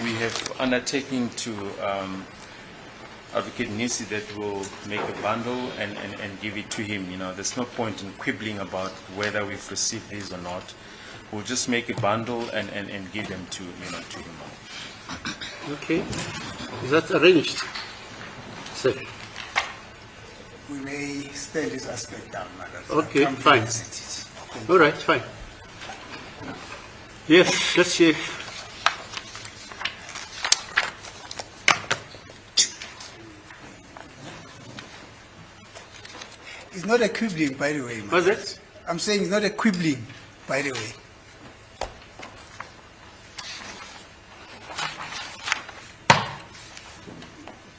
we have undertaken to Advocate Nisi that we'll make a bundle and give it to him. You know, there's no point in quibbling about whether we've received these or not. We'll just make a bundle and give them to to him. Okay, is that arranged? Sir. We may stand this aspect down, madam. Okay, Come fine. visit it. All right, fine. Yes, let's see. It's not a quibbling, by the way, madam. What's that? I'm saying it's not a quibbling, by the way.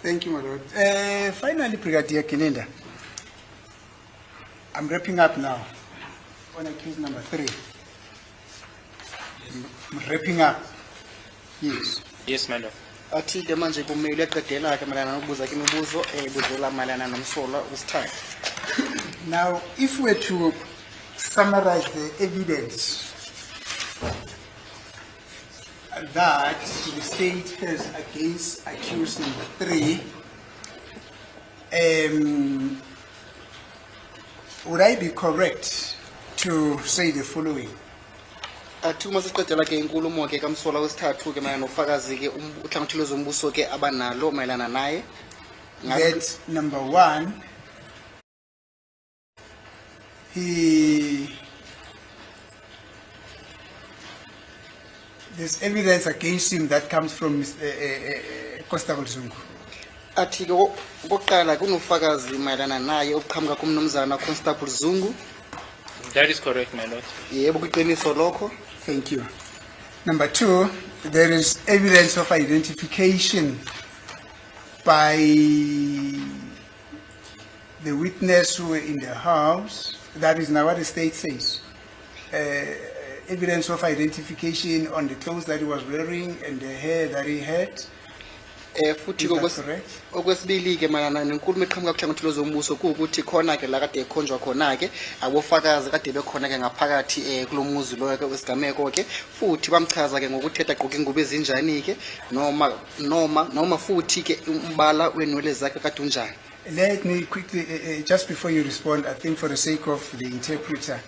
Thank you, my lord. Finally, Brigadier Kinenda, I'm wrapping up now on accused number 3. I'm wrapping up. Yes. Yes, my lord. Athi manje kumele aqedela ke malana nokubuza ke imibuzo ebuzela malana nomsola usithathu. Now, if we're to summarize the evidence that the state has against accused number 3, would I be correct to say the following? Athi uma siqedela ke inkulumo ke kamsola wesithathu ke malana nofakazi ke uhlangothi lozombuso ke abanalo malana naye. That number 1, there's evidence against him that comes from Constable Zungu. Athi ke okokuqala kunofakazi malana naye oqhamuka kumnumzana Constable Zungu. That is correct, my lord. Yebo kuqiniso lokho. Thank you. Number 2, there is evidence of identification by the witness who were in the house. That is now what the state says. Evidence of identification on the clothes that he was wearing and the hair that he had. Futhi okwesibili ke malana nenkulumo eqhamuka kuhlangothi lozombuso ukuthi khona ke la kade ekhonjwa khona ke abofakazi kade bekhona ke ngaphakathi kulomuzi lo ke wesigameko ke futhi bamchaza ke ngokuthi egqoke ingubo ezinjani ke noma futhi ke umbala wenwele zakhe kade unjani. Let me quickly, just before you respond, I think for the sake of the interpreter,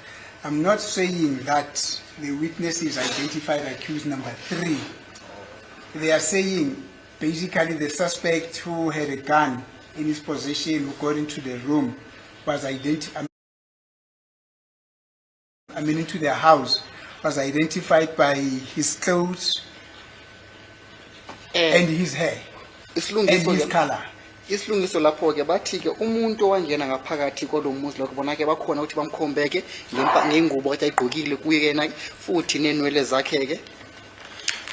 I'm not saying that the witnesses identified accused number 3. They are saying basically the suspect who had a gun in his possession who got into the room was into their house, was identified by his clothes and his hair and his color. Isilungiso lapho ke bathi ke umuntu owangena ngaphakathi kwalomuzi lokho bona ke bakhona ukuthi bamkhombeke ngengubo ekade ayigqokile kuye kena futhi nenwele zakhe ke.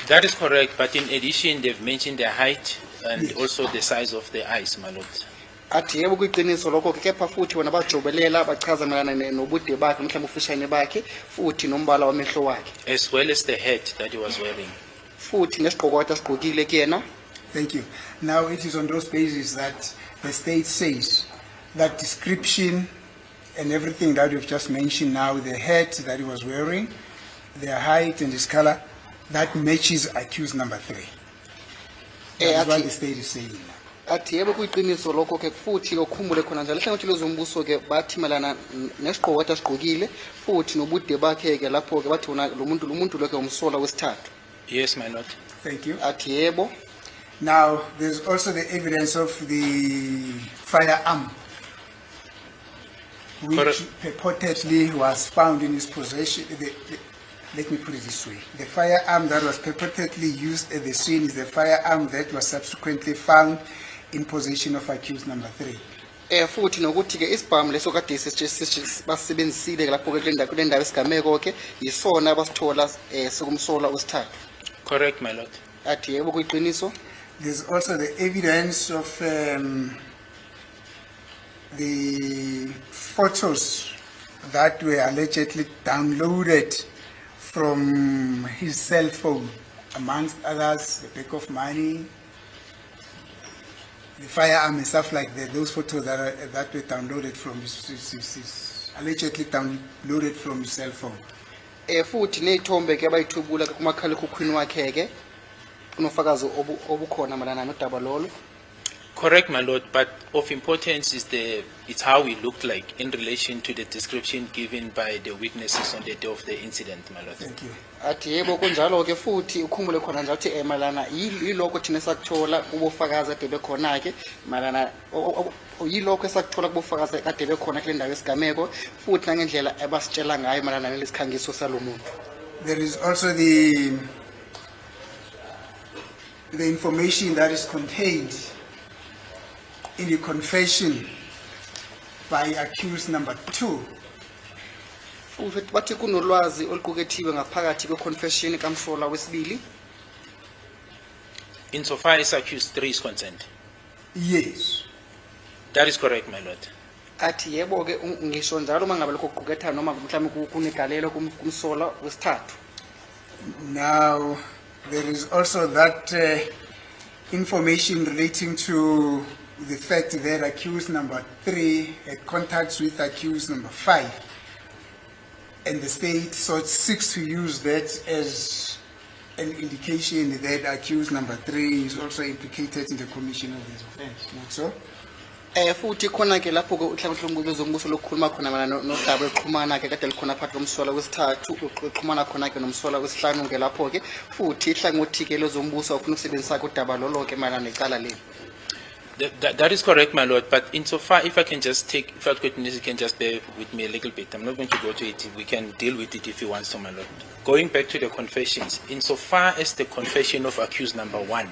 That is correct, but in addition, they've mentioned their height and also the size of the eyes, my lord. Athi yebo kuyiqiniso lokho ke kepha futhi wona bajobelela bachaza malana nobude bakhe mhlawumbe ufishane bakhe futhi nombala wamehlo wakhe. As well as the hat that he was wearing. Futhi nesigqoko akade asigqokile kuyena. Thank you. Now it is on those bases that the state says that description and everything that we've just mentioned now, the hat that he was wearing, their height and his color, that matches accused number 3. That's what the state is saying. Athi yebo kuyiqiniso lokho ke futhi ukukhumbule khona njalo ihlangothi lozombuso ke bathi malana nesigqoko akade asigqokile futhi nobude bakhe ke lapho ke bathi wona lo muntu lokho umsola wesithathu. Yes, my lord. Thank you. Athi yebo. Now, there's also the evidence of the firearm, which purportedly was found in his possession. Let me put it this way. The firearm that was purportedly used at the scene is the firearm that was subsequently found in possession of accused number 3. Futhi nokuthi ke isibhamu leso kade basebenzisile lapho ke kule ndawo esigameko ke yisona abasithola sokumsola wesithathu. Correct, my lord. Athi yebo kuyiqiniso. There's also the evidence of the photos that were allegedly downloaded from his cell phone, amongst others, the bag of money, the firearm and stuff like that. Those photos that were downloaded from his allegedly downloaded from his cell phone. Futhi neyithombe ke abayithubula kumakhala ekhukhwini wakhe ke. kunofakazi obukhona malana nodaba lolo. Correct, my lord, but of importance is it's how we looked like in relation to the description given by the witnesses on the day of the incident, my lord. Thank you. Athi yebo kunjalo ke futhi ukhumbule khona nje uthi malana yiloko thina sakuthola ubufakazi ade bekhona ke malana yiloko esakuthola kubufakazi ade bekhona kule ndawo esigameko futhi nangendlela abasitshela ngayo malana nelesikhangiso salomuntu. There is also the information that is contained in the confession by accused number 2. Futhi bathi kunolwazi oluqukethiwe ngaphakathi kwe-confession kamsola wesibili. Insofar as accused 3 is concerned. Yes. That is correct, my lord. Athi yebo ke ngisho njalo mangabe lokho kuquketha noma mhlawumbe kunegalelo kumsola wesithathu. Now, there is also that information relating to the fact that accused number 3 had contacts with accused number 5. And the state seeks to use that as an indication that accused number 3 is also implicated in the commission of this offense. Not so? Futhi khona ke lapho ke uhlangothi lwezombuso lokukhuluma khona mana nodaba eqhumana ke kade likhona phakathi komsola wesithathu uxhumana khona ke nomsola wesihlanu ke lapho ke futhi ihlangothi ke lezombuso ufuna ukusebenzisa udaba lolo ke mana necala leli. That is correct, my lord, but insofar, if I can just bear with me a little bit. I'm not going to go to it. We can deal with it if you want to, my lord. Going back to the confessions, insofar as the confession of accused number 1,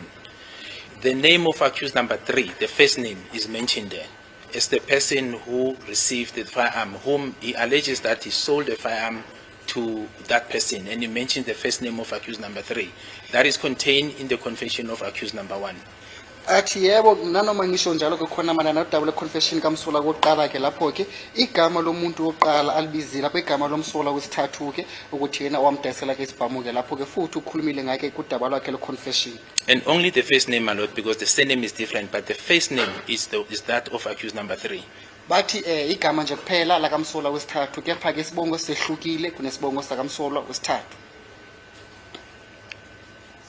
the name of accused number 3, the first name, is mentioned there as the person who received the firearm, whom he alleges that he sold the firearm to that person, and he mentions the first name of accused number 3. That is contained in the confession of accused number 1. Athi yebo nanoma ngisho njalo ke khona mana nodaba le-confession kamsola kokuqala ke lapho ke igama lomuntu wokuqala alibizile lapho igama lomsola wesithathu ke ukuthi yena owamdayisela ke isibhamu ke lapho ke futhi ukhulumile ngake kudaba lwakhe le-confession. And only the first name, my lord, because the surname is different, but the first name is that of accused number 3. Bathi igama nje kuphela la kamsola wesithathu kepha ke isibongo sehlukile kunesibongo sakamsola wesithathu.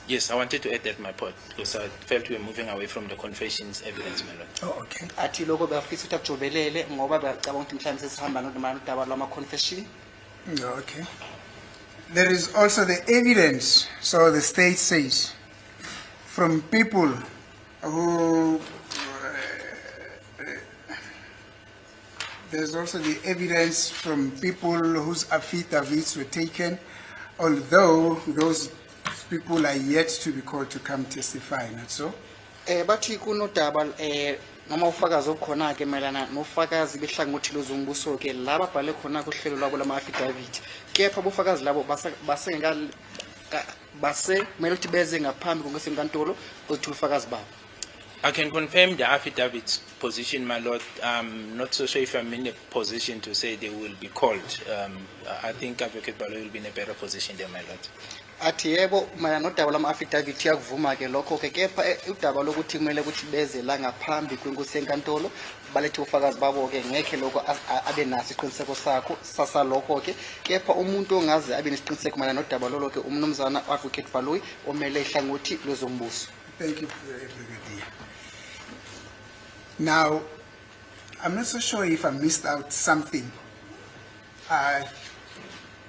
Yes, I wanted to add that my point because I felt we were moving away from the confessions evidence, my lord. Oh, okay. Athi lokho bafisa ukuthi akujobelele ngoba bacabanga ukuthi mhlawumbe sesihamba nodaba lwama-confession. Okay. There is also the evidence, so the state says, from people who, there's also the evidence from people whose affidavits were taken, although those people are yet to be called to come testify, not so? Bathi kunodaba noma ufakazi okhona ke melana nofakazi behlangothi lozombuso ke laba bhale khona kuhlelo lwabo lama-affidavit kepha ubufakazi labo base kumele ukuthi beze ngaphambi konkesenkantolo ukuthi ubufakazi babo. I can confirm the affidavit's position, my lord. I'm not so sure if I'm in a position to say they will be called. I think Advocate Balo will be in a better position there, my lord. Athi yebo mana nodaba lama-affidavit yakuvuma ke lokho ke kepha udaba lokuthi kumele ukuthi beze la ngaphambi kwenkosi yenkantolo balethe ufakazi babo ke ngekhe lokho abe naso isiqiniseko sakho sasalokho ke kepha umuntu ongaze abe nesiqiniseko mana nodaba lolo ke umnumzana Advocate Baloyi omele ihlangothi lwezombuso. Thank you, Brigadier. Now, I'm not so sure if I missed out something. I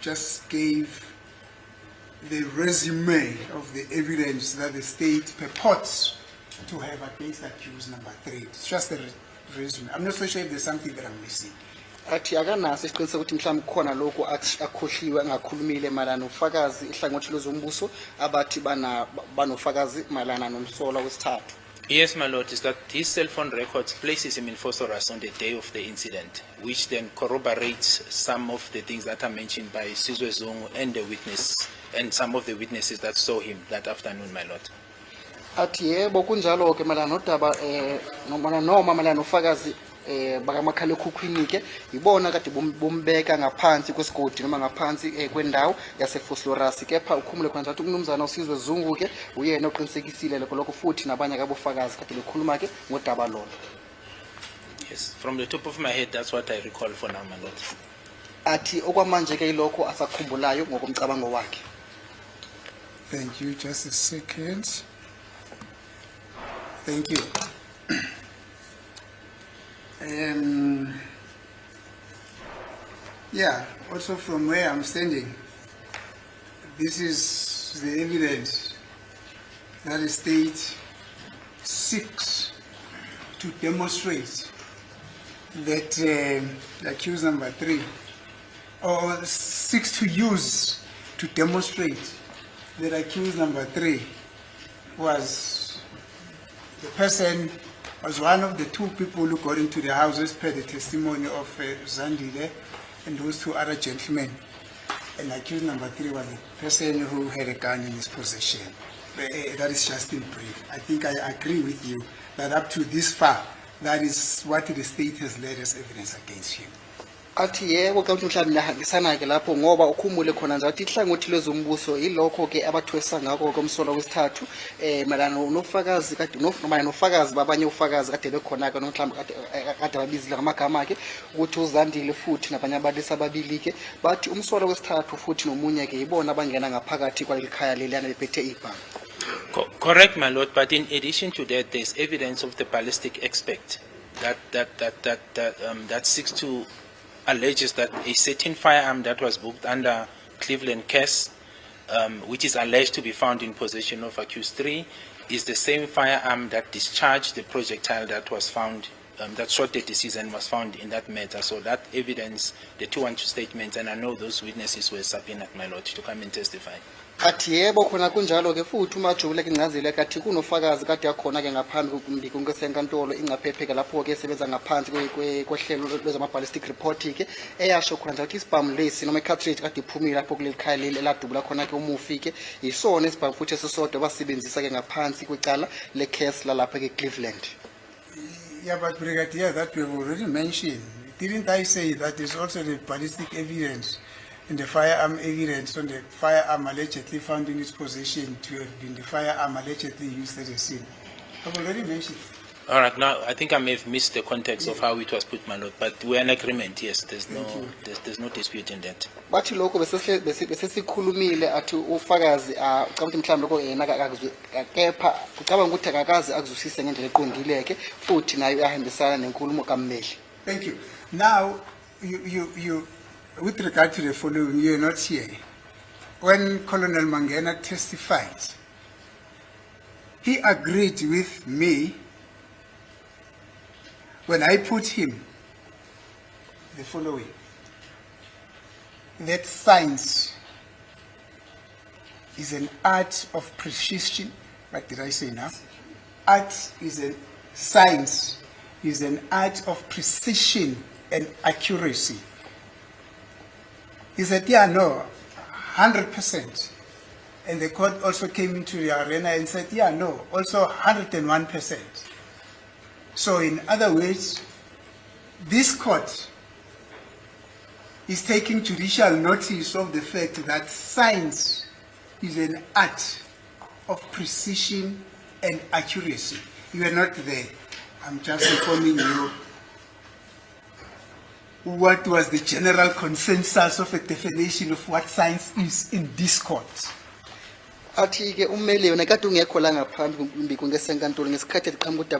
just gave the resume of the evidence that the state purports to have against accused number 3. It's just a resume. I'm not so sure if there's something that I'm missing. Athi akanaso isiqiniseko ukuthi mhlawumbe kukhona lokho akhohliwe angakhulumile malana nofakazi ihlangothi lozombuso abathi banofakazi malana nomsola wesithathu. Yes, my lord, is that his cell phone records places him in Phosphorus on the day of the incident, which then corroborates some of the things that are mentioned by Sizwe Zungu and the witness, and some of the witnesses that saw him that afternoon, my lord. Athi yebo kunjalo ke malana nodaba noma malana nofakazi bakamakhalekhukhwini ke ibona kade bombeka ngaphansi kwesigodi noma ngaphansi kwendawo yaseFosloras kepha ukhumule khona ukuthi umnumzana uSizwe Zungu ke uyena oqinisekisile lokho futhi nabanye abofakazi kade bekhuluma ke ngodaba lolo. Yes, from the top of my head, that's what I recall for now, my lord. Athi okwamanje ke ilokho asakhumbulayo ngokomcabango wakhe. Thank you. Just a second. Thank you. Yeah, also from where I'm standing, this is the evidence that the state seeks to demonstrate that the accused number 3, or seeks to use to demonstrate that accused number 3 was the person, was one of the 2 people who got into the houses per the testimony of Zandile and those 2 other gentlemen. And accused number 3 was the person who had a gun in his possession. That is just in brief. I think I agree with you that up to this far, that is what the state has laid as evidence against him. Athi yebo ka mhlawumbe nihambisana ke lapho ngoba ukhumule khona nje athi ihlangothi lezombuso ilokho ke abathwesa ngakho komsolo wesithathu malana nofakazi kade noma nofakazi babanye ufakazi kade bekhona ke nomhlawumbe kade babizile ngamagama akhe ukuthi uZandile futhi nabanye abalisa ababili ke bathi umsolo wesithathu futhi nomunye ke ibona abangena ngaphakathi kwalikhaya leliyana bephethe ibhanga. Correct, my lord, but in addition to that, there's evidence of the ballistic expert that seeks to alleges that a certain firearm that was booked under Cleveland case, which is alleged to be found in possession of accused 3, is the same firearm that discharged the projectile that was found, that shot the deceased and was found in that matter. So that evidence, the 212 statements, and I know those witnesses were subpoenaed, my lord, to come and testify. Athi yebo khona kunjalo ke futhi umajule ke ngazile kathi kunofakazi kade yakhona ke ngaphambi kunkesenkantolo ingaphephe ke lapho ke sebenza ngaphansi kwehlelo lwezama ballistic report ke eyasho khona nje ukuthi isibhamu lesi noma icartridge kade iphumile lapho kuleli khaya leli eladubula khona ke umufi ke isona isibhamu futhi esisodwa basebenzisa ke ngaphansi kwecala le case lalapha ke Cleveland. Yeah, but Brigadier, that we have already mentioned. Didn't I say that is also the ballistic evidence and the firearm evidence on the firearm allegedly found in his possession to have been the firearm allegedly used at the scene? I've already mentioned. All right, now I think I may have missed the context of how it was put, my lord, but we're in agreement. Yes, there's no dispute in that. Bathi lokho besesikhulumile athi ufakazi ucabangi mhlawumbe lokho yena kepha ucabanga ukuthi akakazi akuzwisise ngendlela eqondileke futhi nayo iyahambisana nenkulumo kaMmeli. Thank you. Now, you with regard to the following, you are not here. When Colonel Mangena testified, he agreed with me when I put him the following, that science is an art of precision. What did I say now? Science is an art of precision and accuracy. He said, yeah, no, 100%. And the court also came into the arena and said, yeah, no, also 101%. So in other words, this court is taking judicial notice of the fact that science is an art of precision and accuracy. You are not there. I'm just informing you what was the general consensus of a definition of what science is in this court. Athi ke ummeli yona kade ungekho la ngaphambi kunkesenkantolo ngesikhathi eqhamuka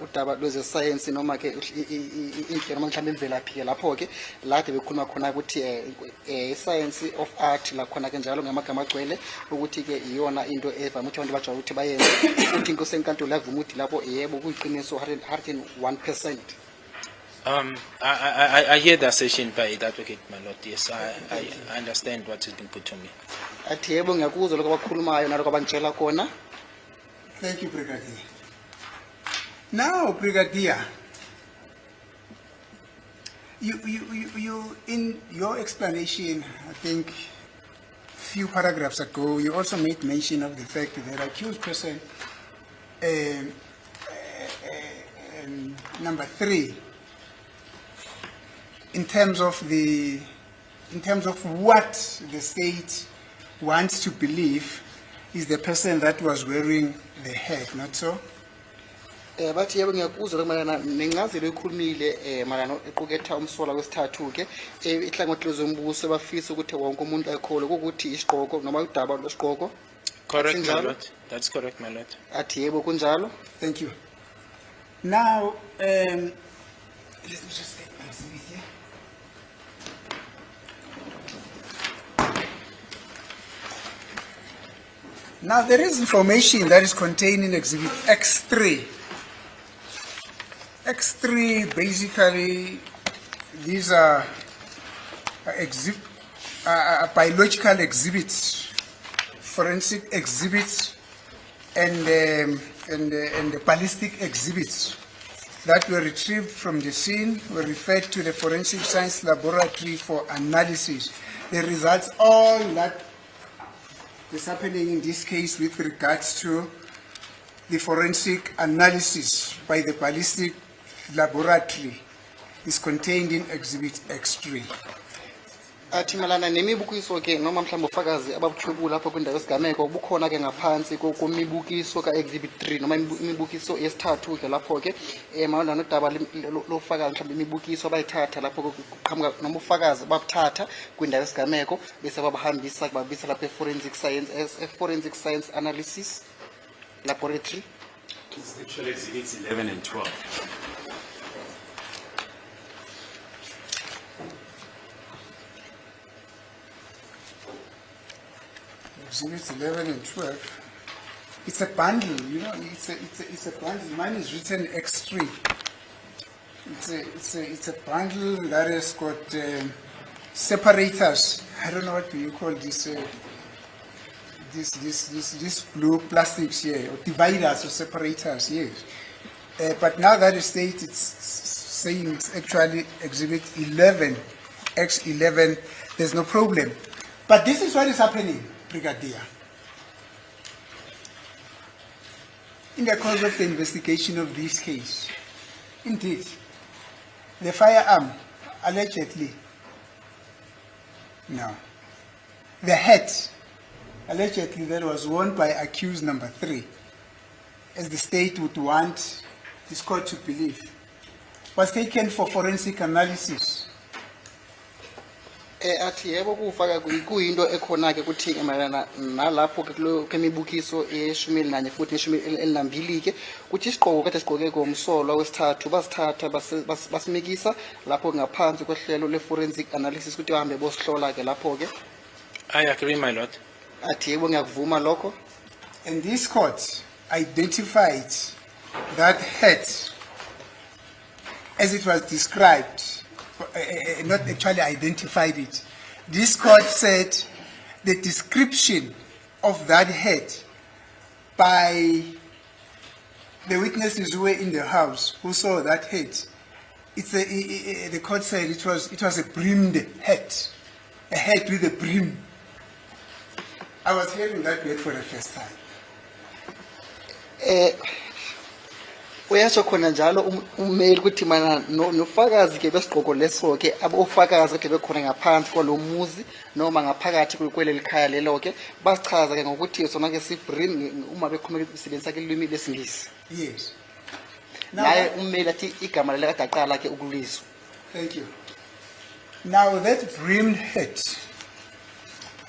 udaba lweze science noma ke indlela noma mhlawumbe imvelaphi ke lapho ke la de bekhuluma khona ukuthi science of art la khona ke njalo ngamagama agcwele ukuthi ke iyona into evama ukuthi abantu bajwa ukuthi bayenze ukuthi inkesenkantolo yavuma ukuthi lapho yebo kuyiqiniso 101%. I hear the assertion by the advocate, my lord. Yes, I understand what has been put to me. Athi yebo ngiyakuzwa lokho abakhulumayo nalokho abangitshela khona. Thank you, Brigadier. Now, Brigadier, you in your explanation, I think a few paragraphs ago, you also made mention of the fact that the accused person, number 3, in terms of what the state wants to believe is the person that was wearing the hat, not so? Bathi yebo ngiyakuzwa lokumalana nengazelo ekhulumile malana equketha umsola wesithathu ke ihlangothi lezombuso bafisa ukuthi wonke umuntu akhole ukuthi isigqoko noma udaba lwesigqoko. Correct, my Sinjalo? lord. That's correct, my lord. athi yebo kunjalo. Thank you. Now, let me just take my exhibit here. Now, there is information that is contained in Exhibit X3. X3, basically, these are biological exhibits, forensic exhibits, and the ballistic exhibits that were retrieved from the scene were referred to the Forensic Science Laboratory for analysis. The results, all that is happening in this case with regards to the forensic analysis by the ballistic laboratory, is contained in Exhibit X3. Athi malana nemibukiso ke noma mhlawumbe ufakazi ababuthwebu lapho kwindawo yesigameko bukhona ke ngaphansi komibukiso ka exhibit 3 noma imibukiso yesithathu ke lapho ke malana nodaba lofakazi mhlawumbe imibukiso abayithatha lapho kuqhamuka noma ufakazi babuthatha kwindawo yesigameko bese babahambisa kubabisa lapha forensic science analysis laboratory. It's actually exhibits 11 and 12. Exhibits 11 and 12. It's a bundle, you know. It's a bundle. Mine is written X3. It's a bundle that has got separators. I don't know what do you call this. This blue plastics here, or dividers or separators. Yes. But now that is stated, it's saying it's actually Exhibit 11, X11. There's no problem. But this is what is happening, Brigadier. In the course of the investigation of this case, indeed, the firearm, allegedly, no, the hat, allegedly, that was worn by accused number 3, as the state would want this court to believe, was taken for forensic analysis. Athi yebo kufaka kuyinto ekhona ke kuthi emalana nalapho ke kemibukiso ye11 futhi ye12 ke kuthi isiqoko kade siqoke ngomsolo wesithathu basithatha basimikisa lapho ngaphansi kwehlelo le forensic analysis kuthi hambe bosihlola ke lapho ke. I agree, my lord. Athi yebo ngiyakuvuma lokho. And this court identified that hat as it was described, not actually identified it. This court said the description of that hat by the witnesses who were in the house who saw that hat, the court said it was a brimmed hat, a hat with a brim. I was hearing that word for the first time. Uyasho khona njalo ummeli ukuthi mana nofakazi ke besiqoko leso ke abofakazi ke bekhona ngaphansi kwalomuzi noma ngaphakathi kweleli khaya lelo ke basichaza ke ngokuthi sona ke sibrim uma bekhona ukusebenzisa ke ilwimi lesingisi. Yes. Naye ummeli athi igama leli kade aqala ke ukuliswa. Thank you. Now that brimmed hat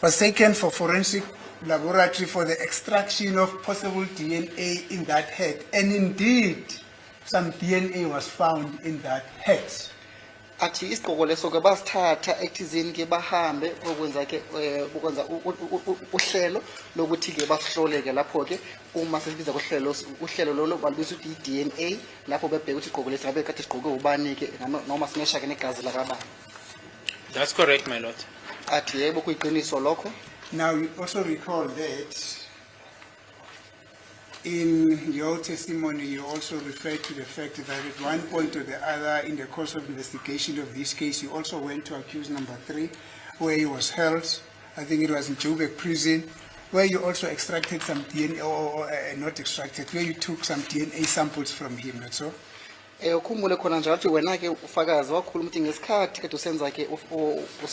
was taken for forensic laboratory for the extraction of possible DNA in that hat, and indeed some DNA was found in that hat. Athi isiqoko leso ke basithatha ekuthizini ke bahambe ukwenza ke ukwenza uhlelo lokuthi ke basihlole ke lapho ke uma sesibiza uhlelo lolo balibisa ukuthi DNA lapho bebheka ukuthi isiqoko lesi ngabe kade siqoke ubani ke noma sinesha ke negazi la kabani. That's correct, my lord. Athi yebo kuyiqiniso lokho. Now you also recall that in your testimony you also referred to the fact that at one point or the other in the course of investigation of this case you also went to accused number 3 where he was held. I think it was in Joburg prison, where you also extracted some DNA, or not extracted, where you took some DNA samples from him, that's all? Ukhumbule khona njalo ukuthi wena ke ufakazi wakhuluma ukuthi ngesikhathi ke usenza ke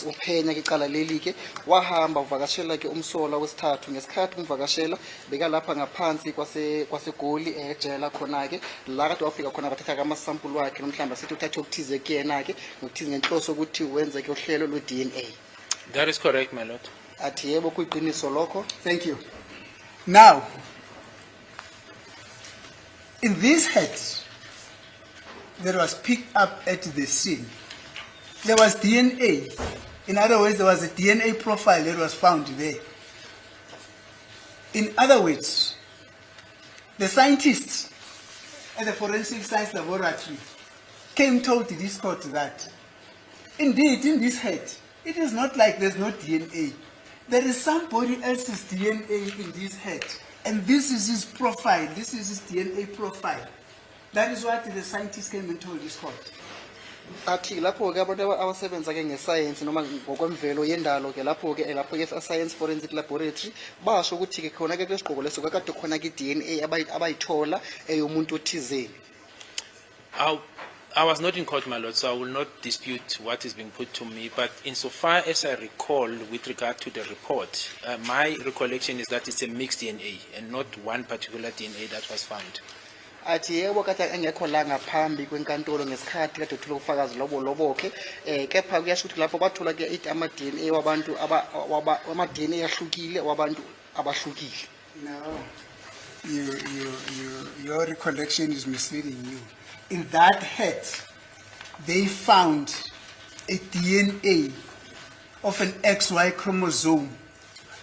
uphenya ke icala leli ke wahamba uvakashela ke umsola wesithathu ngesikhathi umvakashela beka lapha ngaphansi kwaseGoli ejela khona ke la kade wafika khona bathatha ama sample wakhe nomhlamba sithi uthathe ukuthize kuyena ke ngokuthize ngenhloso ukuthi wenze ke uhlelo lwe-DNA. That is correct, my lord. Athi yebo kuyiqiniso lokho. Thank you. Now, in this head that was picked up at the scene, there was DNA. In other words, there was a DNA profile that was found there. In other words, the scientists at the Forensic Science Laboratory came told this court that, indeed, in this head, it is not like there's no DNA. There is somebody else's DNA in this head, and this is his profile, this is his DNA profile. That is what the scientists came and told this court. Athi lapho ke abantu abasebenza ke ngescience noma ngokwemvelo yendalo ke lapho ke science forensic laboratory basho ukuthi ke khona ke kwesigqoko leso kade khona ke DNA abayithola eyomuntu othizeni. I was not in court, my lord, so I will not dispute what is being put to me. But insofar as I recall, with regard to the report, my recollection is that it's a mixed DNA and not one particular DNA that was found. Athi yebo kade engekho la ngaphambi kwenkantolo ngesikhathi kade uthola ufakazi lobo ke kepha kuyasho ukuthi lapho bathola ke ama DNA wabantu ama DNA ahlukile wabantu abahlukile. No, your recollection is misleading you. In that head, they found a DNA of an XY chromosome.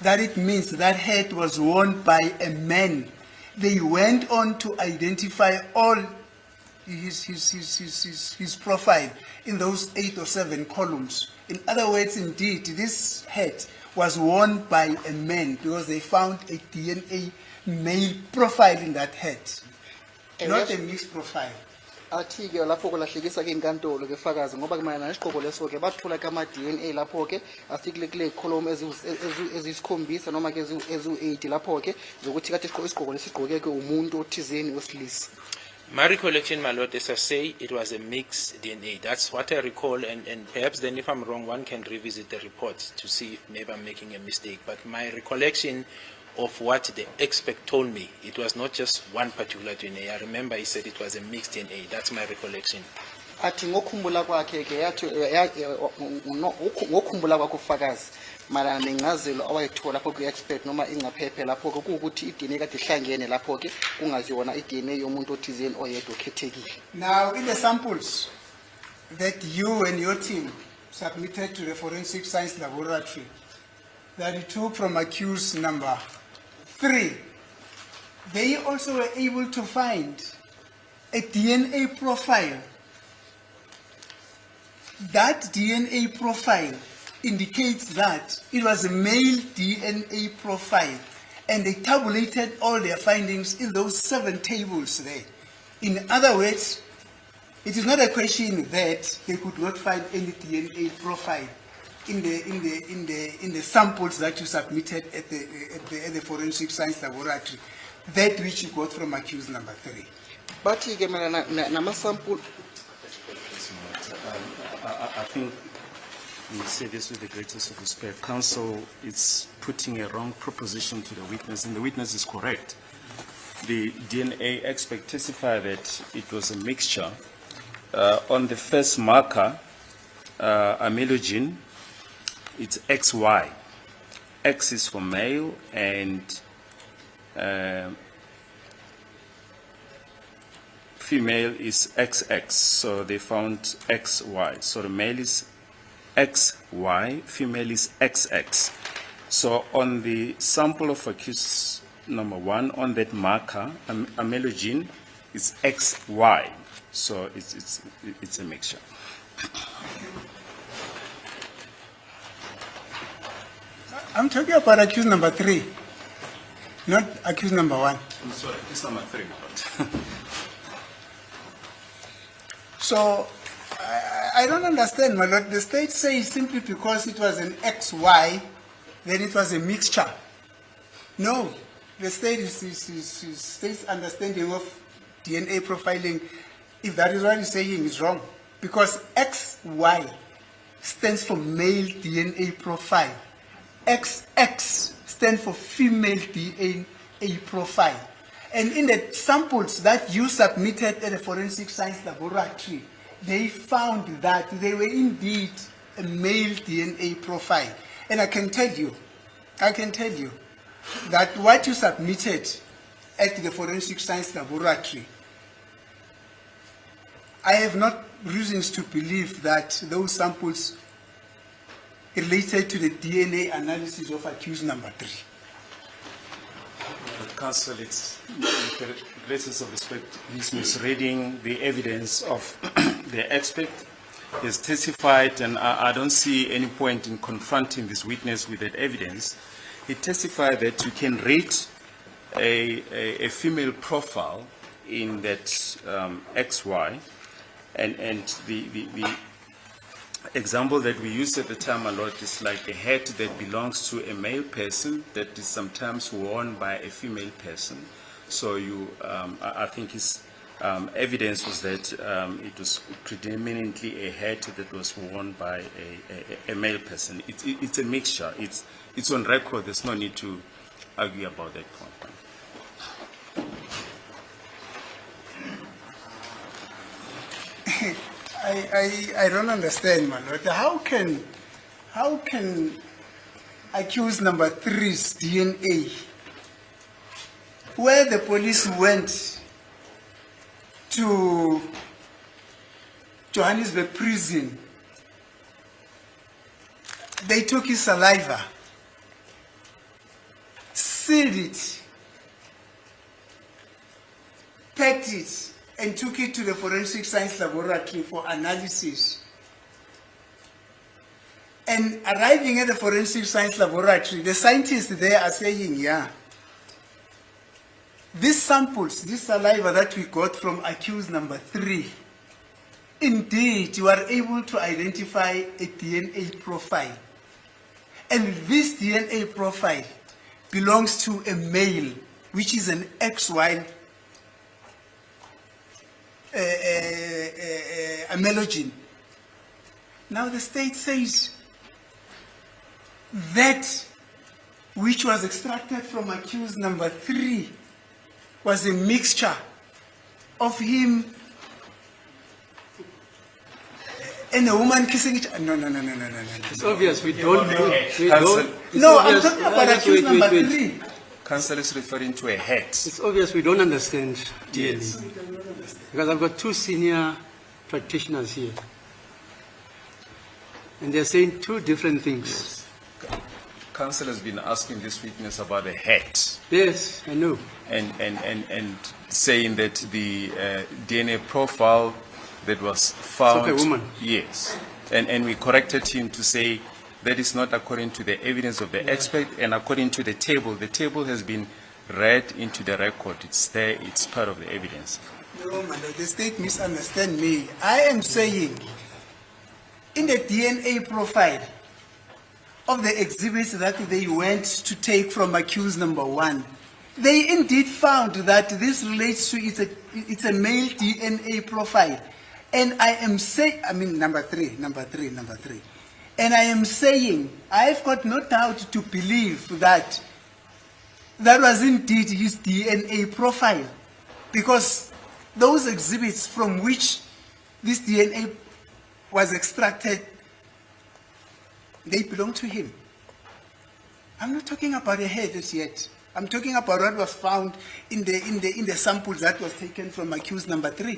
That it means that head was worn by a man. They went on to identify all his profile in those 8 or 7 columns. In other words, indeed, this head was worn by a man because they found a DNA male profile in that head, not a mixed profile. Athi ke lapho kulahlekisa ke inkantolo ke fakazi ngoba kumayana nesigqoko leso ke bathola ke ama DNA lapho ke asikile kule column ezisikhombisa noma ke ezu8 lapho ke zokuthi kade isigqoko lesigqoke ke umuntu othizeni wesilisa. My recollection, my lord, as I say, it was a mixed DNA. That's what I recall, and perhaps then if I'm wrong, one can revisit the report to see if maybe I'm making a mistake. But my recollection of what the expert told me, it was not just one particular DNA. I remember he said it was a mixed DNA. That's my recollection. Athi ngokhumbula kwakhe ke yathi ngokhumbula kwakho ufakazi mara nengazelo awayithola lapho ku-expert noma ingaphephe lapho ke ukuthi i-DNA kade ihlangene lapho ke kungaziona i-DNA yomuntu othizeni oyedwa okhethekile. Now, in the samples that you and your team submitted to the Forensic Science Laboratory that you took from accused number 3, they also were able to find a DNA profile. That DNA profile indicates that it was a male DNA profile, and they tabulated all their findings in those 7 tables there. In other words, it is not a question that they could not find any DNA profile in the samples that you submitted at the Forensic Science Laboratory, that which you got from accused number 3. Bathi ke mina namasample. I think we say this with the greatest of respect. Counsel is putting a wrong proposition to the witness, and the witness is correct. The DNA expert testified that it was a mixture. On the first marker, amylogen, it's XY. X is for male, and female is XX. So they found XY. So the male is XY, female is XX. So on the sample of accused number 1, on that marker, amylogen is XY. So it's a mixture. I'm talking about accused number 3, not accused number 1. I'm sorry, it's number 3. So, I don't understand, my lord. The state says simply because it was an XY, then it was a mixture. No, the state's understanding of DNA profiling, if that is what he's saying, is wrong. Because XY stands for male DNA profile. XX stands for female DNA profile. And in the samples that you submitted at the Forensic Science Laboratory, they found that they were indeed a male DNA profile. And I can tell you, that what you submitted at the Forensic Science Laboratory, I have not reasons to believe that those samples related to the DNA analysis of accused number 3. Counsel, it's, with the greatest of respect, he's misreading the evidence of the expert. He's testified, and I don't see any point in confronting this witness with that evidence. He testified that you can rate a female profile in that XY, and the example that we used at the time a lot is like a hat that belongs to a male person that is sometimes worn by a female person. So you, I think his evidence was that it was predominantly a hat that was worn by a male person. It's a mixture. It's on record. There's no need to argue about that point. I don't understand, my lord. How can accused number 3's DNA, where the police went to Johannesburg prison, they took his saliva, sealed it, packed it, and took it to the Forensic Science Laboratory for analysis. And arriving at the Forensic Science Laboratory, the scientists there are saying, yeah, these samples, this saliva that we got from accused number 3, indeed, you are able to identify a DNA profile. And this DNA profile belongs to a male, which is an XY amelogen. Now the state says that which was extracted from accused number 3 was a mixture of him and a woman kissing each other. No. It's obvious we don't know. No, I'm talking about accused number 3. Counsel is referring to a hat. It's obvious we don't understand DNA. Yes. Because I've got 2 senior practitioners here. And they're saying 2 different things. Counsel has been asking this witness about a hat Yes, I know. and saying that the DNA profile that was found. Of a woman. Yes. And we corrected him to say that is not according to the evidence of the expert and according to the table. The table has been read into the record. It's there. It's part of the evidence. No, man, the state misunderstand me. I am saying in the DNA profile of the exhibits that they went to take from accused number 1, they indeed found that this relates to it's a male DNA profile. And I am saying, I mean number 3. And I am saying, I've got no doubt to believe that that was indeed his DNA profile, because those exhibits from which this DNA was extracted, they belong to him. I'm not talking about a head as yet. I'm talking about what was found in the samples that was taken from accused number 3.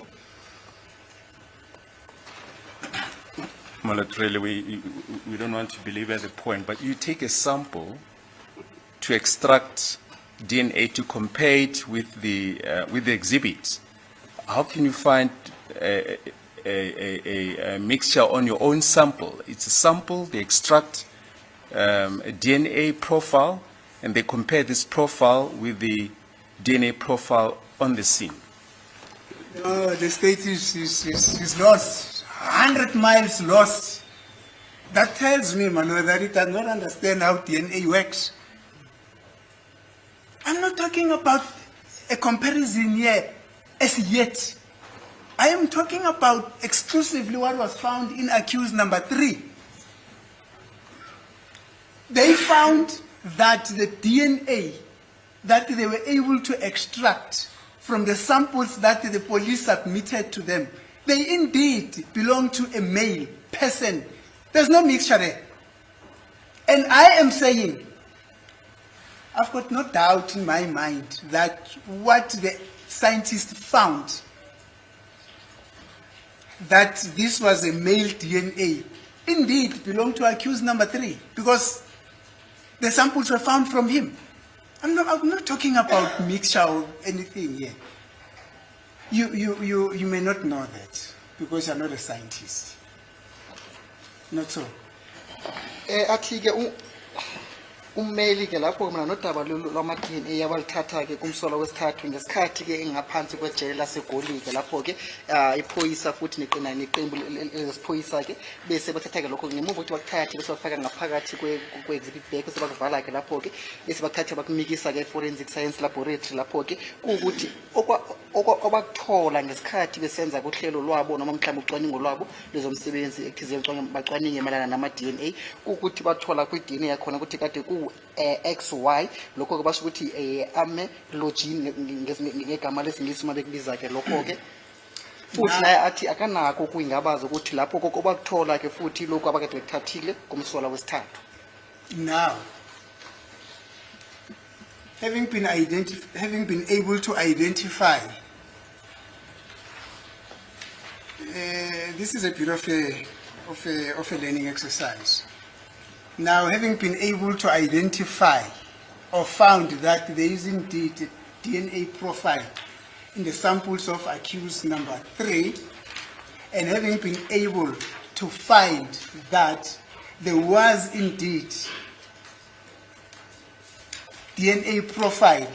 Malot, really, we don't want to believe at the point, but you take a sample to extract DNA to compare it with the exhibit. How can you find a mixture on your own sample? It's a sample, they extract a DNA profile, and they compare this profile with the DNA profile on the scene. No, the state is lost, 100 miles lost. That tells me, Manuel, that it does not understand how DNA works. I'm not talking about a comparison here as yet. I am talking about exclusively what was found in accused number 3. They found that the DNA that they were able to extract from the samples that the police submitted to them, they indeed belong to a male person. There's no mixture there. And I am saying, I've got no doubt in my mind that what the scientists found, that this was a male DNA, indeed belonged to accused number 3, because the samples were found from him. I'm not talking about mixture or anything here. You may not know that because you're not a scientist. Not so. Athi-ke ummeli-ke lapho mina nodaba lwama-DNA abalithatha-ke kumsola wesithathu ngesikhathi-ke engaphansi kwejele laseGoli-ke lapho-ke iphoyisa futhi neqembu lesiphoyisa-ke bese bathatha-ke lokho ngemuva ukuthi bakuthathe bese bafaka ngaphakathi kwe-exhibit bag bese bakuvala-ke lapho-ke bese bakuthatha bakumikisa-ke forensic science laboratory lapho-ke kuwukuthi obakuthola ngesikhathi besenza kuhlelo lwabo noma mhlawumbe ucwaningo lwabo lezomsebenzi ekuthizeni bacwaninge mayelana nama-DNA kuwukuthi bathola kwi-DNA yakhona ukuthi kade XY lokho-ke basho ukuthi ame-logene ngegama lesingisi uma bekubiza-ke lokho-ke futhi naye athi akanakho ukuyingabaza ukuthi lapho koko bakuthola-ke futhi lokhu abakade bekuthathile kumsola wesithathu. Now, having been able to identify, this is a bit of a learning exercise. Now, having been able to identify or found that there is indeed a DNA profile in the samples of accused number 3, and having been able to find that there was indeed DNA profile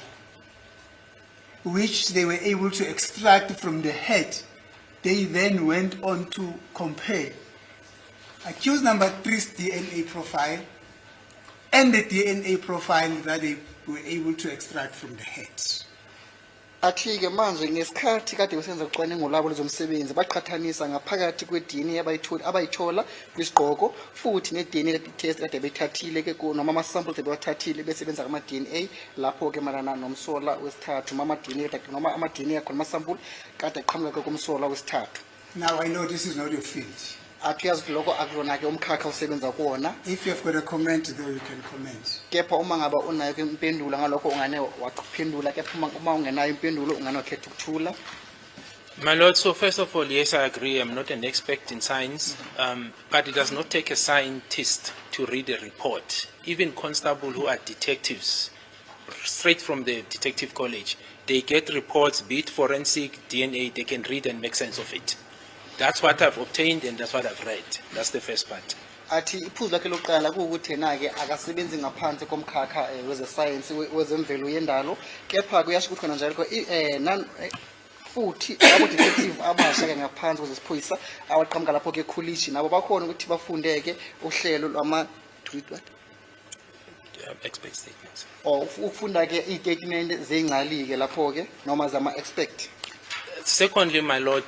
which they were able to extract from the head, they then went on to compare accused number 3's DNA profile and the DNA profile that they were able to extract from the head. Athi-ke manje ngesikhathi kade besenza ucwaningo lwabo lezomsebenzi baqhathanisa ngaphakathi kwe-DNA abayithola kwisigqoko futhi ne-DNA test kade bethathile-ke noma ama-samples ebewathathile besebenza ngama-DNA lapho-ke malana nomsola wesithathu noma ama-DNA akhona ama-sample kade aqhamuka kumsola wesithathu. Now I know this is not your field. Athi uyazi lokho akulona-ke umkhakha usebenza kuwona. If you've got a comment, though, you can comment. Kepha uma ngaba unayo impendulo ngalokho ungane wakuphendula kepha uma ungenayo impendulo ungane wakhetha ukuthula. My Lord, so first of all, yes, I agree. I'm not an expert in science, but it does not take a scientist to read a report. Even constables who are detectives, straight from the detective college, they get reports, be it forensic, DNA, they can read and make sense of it. That's what I've obtained and that's what I've read. That's the first part. Athi iphuzu lakhe lokuqala kuwukuthi yena-ke akasebenzi ngaphansi komkhakha weze-science wezemvelo yendalo kepha kuyasho ukuthi khona njalo futhi abo-detective abasha-ke ngaphansi kwezesiphoyisa abaqhamuka lapho-ke ekhulishi nabo bakhona ukuthi bafunde-ke uhlelo Expect statements. or ukufunda-ke iy'tatimende zey'ngcali-ke lapho-ke noma zama-expect. Secondly, my Lord,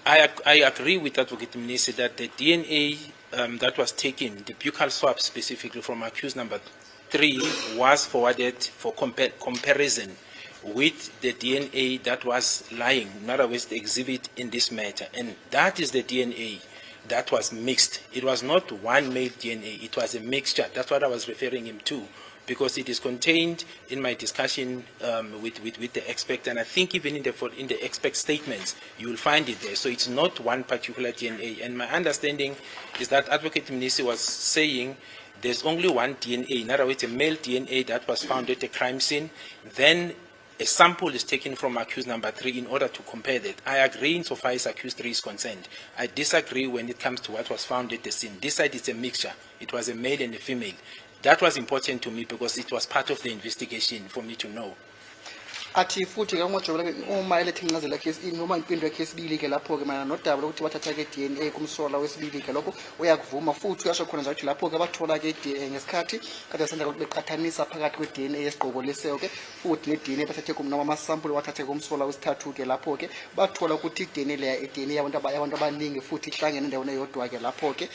I agree with Advocate Mnisi that the DNA that was taken, the buccal swab specifically from accused number 3, was forwarded for comparison with the DNA that was lying, in other words, the exhibit in this matter. And that is the DNA that was mixed. It was not one male DNA, it was a mixture. That's what I was referring him to, because it is contained in my discussion with the expert, and I think even in the expert statements, you will find it there. So it's not one particular DNA. And my understanding is that Advocate Mnisi was saying there's only one DNA, in other words, a male DNA that was found at the crime scene. Then a sample is taken from accused number 3 in order to compare that. I agree insofar as accused 3 is concerned. I disagree when it comes to what was found at the scene. This side is a mixture. It was a male and a female. That was important to me because it was part of the investigation for me to know. Athi futhi ke umajobela uma elethe incazelo yakhe noma impendulo yakhe esibili-ke lapho-ke mayelana nodaba lokuthi bathatha-ke DNA kumsola wesibili-ke lokho uyakuvuma futhi uyasho khona njalo ukuthi lapho-ke bathola-ke ngesikhathi kade senza ukuthi beqhathanisa phakathi kwe-DNA yesigqoko leseyo-ke futhi ne-DNA bathathe noma amasampuli wathathe kumsola wesithathu-ke lapho-ke bathola ukuthi i-DNA leya i-DNA yabantu abaningi futhi ihlangene endaweni eyodwa-ke lapho-ke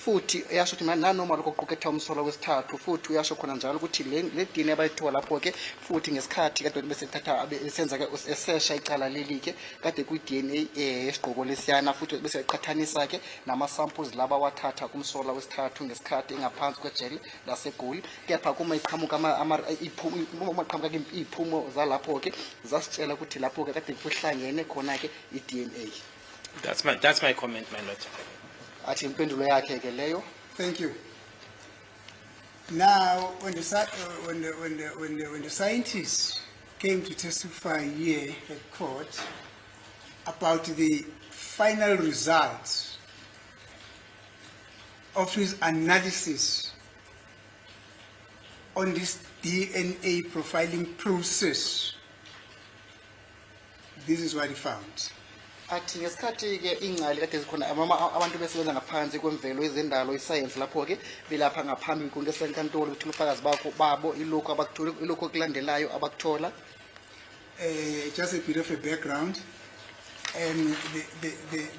futhi uyasho ukuthi nanoma lokho kuquketha umsolo wesithathu futhi uyasho khona njalo ukuthi le DNA abayithola lapho ke futhi ngesikhathi kade bese thatha esenza ke esesha icala lelike kade ku DNA yesigqoko lesiyana futhi bese eqhathanisa ke nama samples laba wathatha kumsolo wesithathu ngesikhathi engaphansi kwejele laseGoli kepha kuma iqhamuka iqhamuka iphumo zalapho ke zasitshela ukuthi lapho ke kade kuhlangene khona ke iDNA. That's my comment, my lord. Athi impendulo yakhe ke leyo. Thank you. Now, when the scientists came to testify here at court about the final results of his analysis on this DNA profiling process, this is what he found. Athi ngesikhathi ke ingcali kade zikhona abantu besebenza ngaphansi kwemvelo izendalo iscience lapho ke belapha ngaphambi kungesenkantolo ukuthi ufakazi babo ilokho abakuthola ilokho kulandelayo abakuthola. Just a bit of a background. And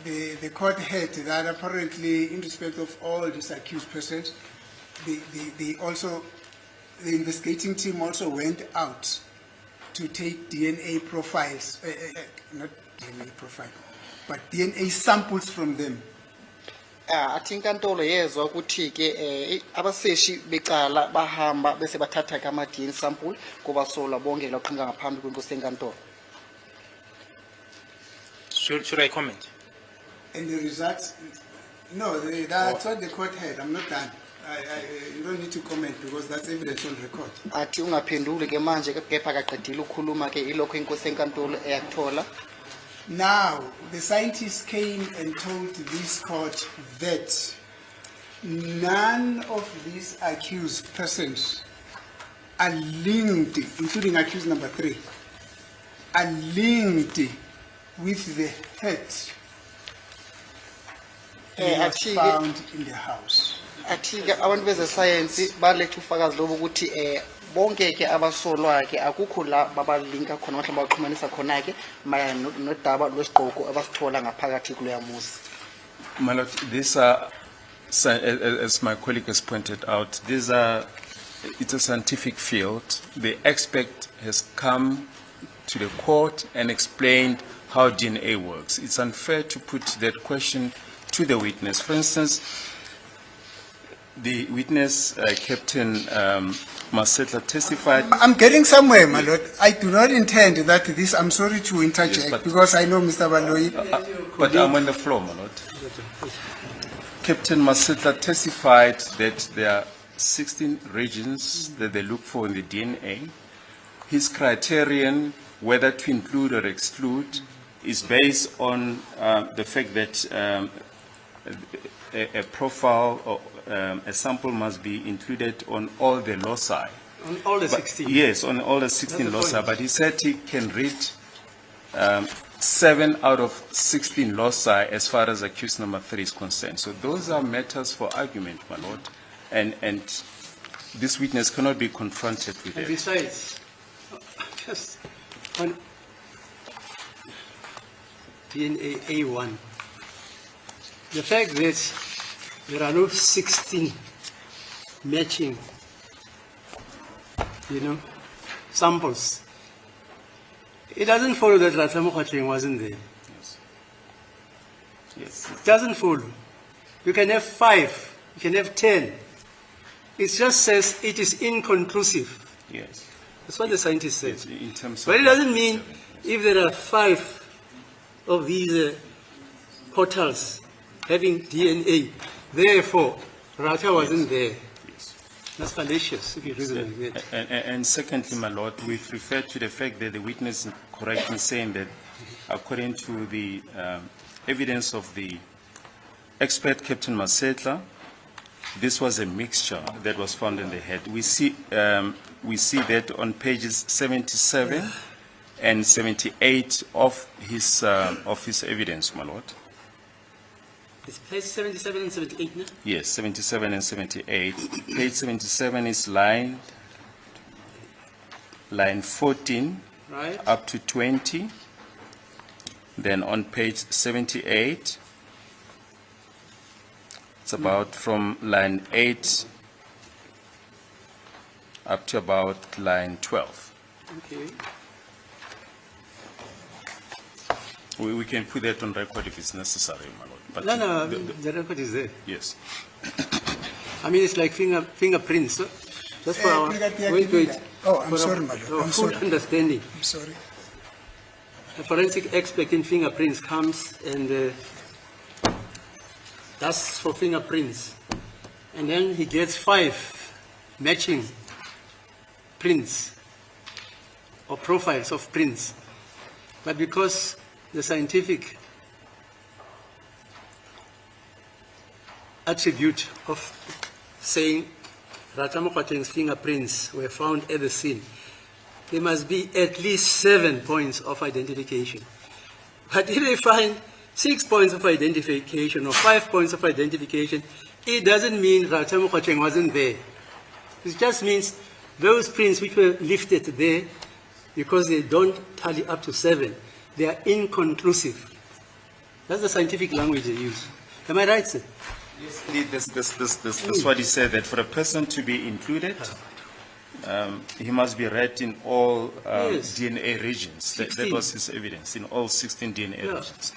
the court heard that apparently in respect of all these accused persons, the investigating team also went out to take DNA profiles, not DNA profile, but DNA samples from them. Athi inkantolo yezwa ukuthi ke abaseshi becala bahamba bese bathatha ke ama DNA sample kubasola bonke laqhamuka ngaphambi kwenkosi enkantolo. Should I comment? And the results, no, that's what the court had. I'm not done. You don't need to comment because that's evidence on record. Athi ungaphenduli ke manje kepha kaqedile ukukhuluma ke ilokho inkosi enkantolo eyakuthola. Now, the scientists came and told this court that none of these accused persons are linked, including accused number 3, are linked with the hurt they found in the house. Athi ke abantu beze science baletha ufakazi lobo ukuthi bonke ke abasolwa ke akukho la babalinka khona mhlawumbe baxhumanisa khona ke mayana nodaba lwesigqoko abasithola ngaphakathi kuleya muzi. My lord, these are, as my colleague has pointed out, it's a scientific field. The expert has come to the court and explained how DNA works. It's unfair to put that question to the witness. For instance, the witness, Captain Masetla, testified. I'm getting somewhere, my lord. I do not intend that this, I'm sorry to interject, Yes, because I know Mr. Baloyi. But I'm on the floor, my lord. Captain Masetla testified that there are 16 regions that they look for in the DNA. His criterion, whether to include or exclude, is based on the fact that a profile or a sample must be included on all the loci. On all the 16? Yes, on all the 16 That's the loci, point. but he said he can read 7 out of 16 loci as far as accused number 3 is concerned. So those are matters for argument, my lord, and this witness cannot be confronted with And it. besides, just on DNA A1, the fact that there are no 16 matching, samples, it doesn't follow that Ratamo Khwatleng wasn't there. Yes. It doesn't follow. You can have 5, you can have 10. It just says it is inconclusive. Yes. That's what the scientist said. Yes, in terms But of it doesn't mean if there are 5 of these portals having DNA, therefore Rata wasn't there. Yes. That's fallacious if you reason like that. And secondly, my lord, we've referred to the fact that the witness is correct in saying that according to the evidence of the expert, Captain Masetla, this was a mixture that was found in the head. We see that on pages 77 and 78 of his evidence, my lord. It's page 77 and 78, no? Yes, 77 and 78. Page 77 is line 14 Right? up to 20. Then on page 78, It's about from line 8 up to about line 12. Okay. We can put that on record if it's necessary, my lord. But No, no, I the- mean, the record is there. Yes. I mean, it's like fingerprints. So just for our, Brigadier wait. Kibida. Oh, I'm For sorry, our- my lord. our I'm full sorry. understanding. I'm sorry. A forensic expert in fingerprints comes and does for fingerprints. And then he gets 5 matching prints or profiles of prints. But because the scientific attribute of saying Rata Mokgwatleng's fingerprints were found at the scene, there must be at least 7 points of identification. But if they find 6 points of identification or 5 points of identification, it doesn't mean Rata Mokgwatleng wasn't there. It just means those prints which were lifted there, because they don't tally up to 7, they are inconclusive. That's the scientific language they use. Am I right, sir? That's what he said, that for a person to be included, he must be read in all Yes. DNA regions. That 16. was his evidence, in all 16 DNA Yeah. regions.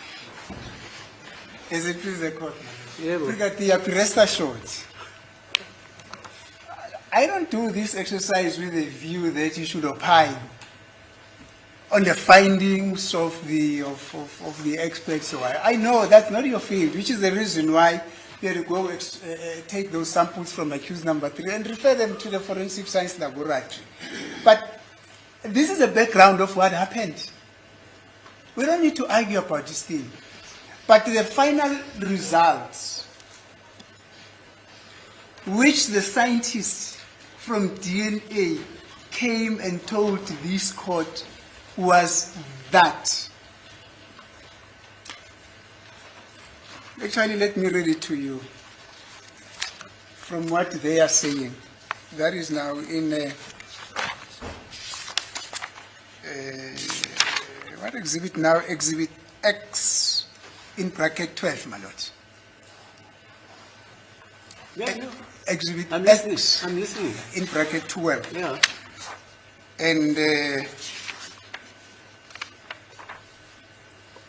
Is it please the court? Yeah, but- Brigadier, rest assured. I don't do this exercise with a view that you should opine on the findings of the experts. So I know that's not your field, which is the reason why you had to go take those samples from accused number 3 and refer them to the forensic science laboratory. But this is the background of what happened. We don't need to argue about this thing. But the final results, which the scientists from DNA came and told this court, was that. Actually, let me read it to you from what they are saying. That is now in what exhibit now? Exhibit X in bracket 12, my lord. Yeah, no. Exhibit I'm listening. X I'm listening. in bracket 12. Yeah. And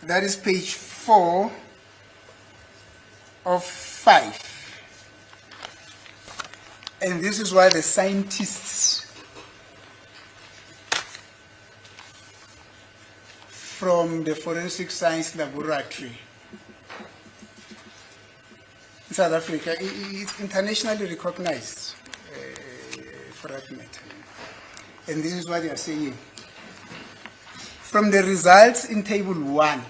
that is page 4 of 5. And this is why the scientists from the Forensic Science Laboratory in South Africa, it's internationally recognized for that matter. And this is what they are saying. From the results in table 1,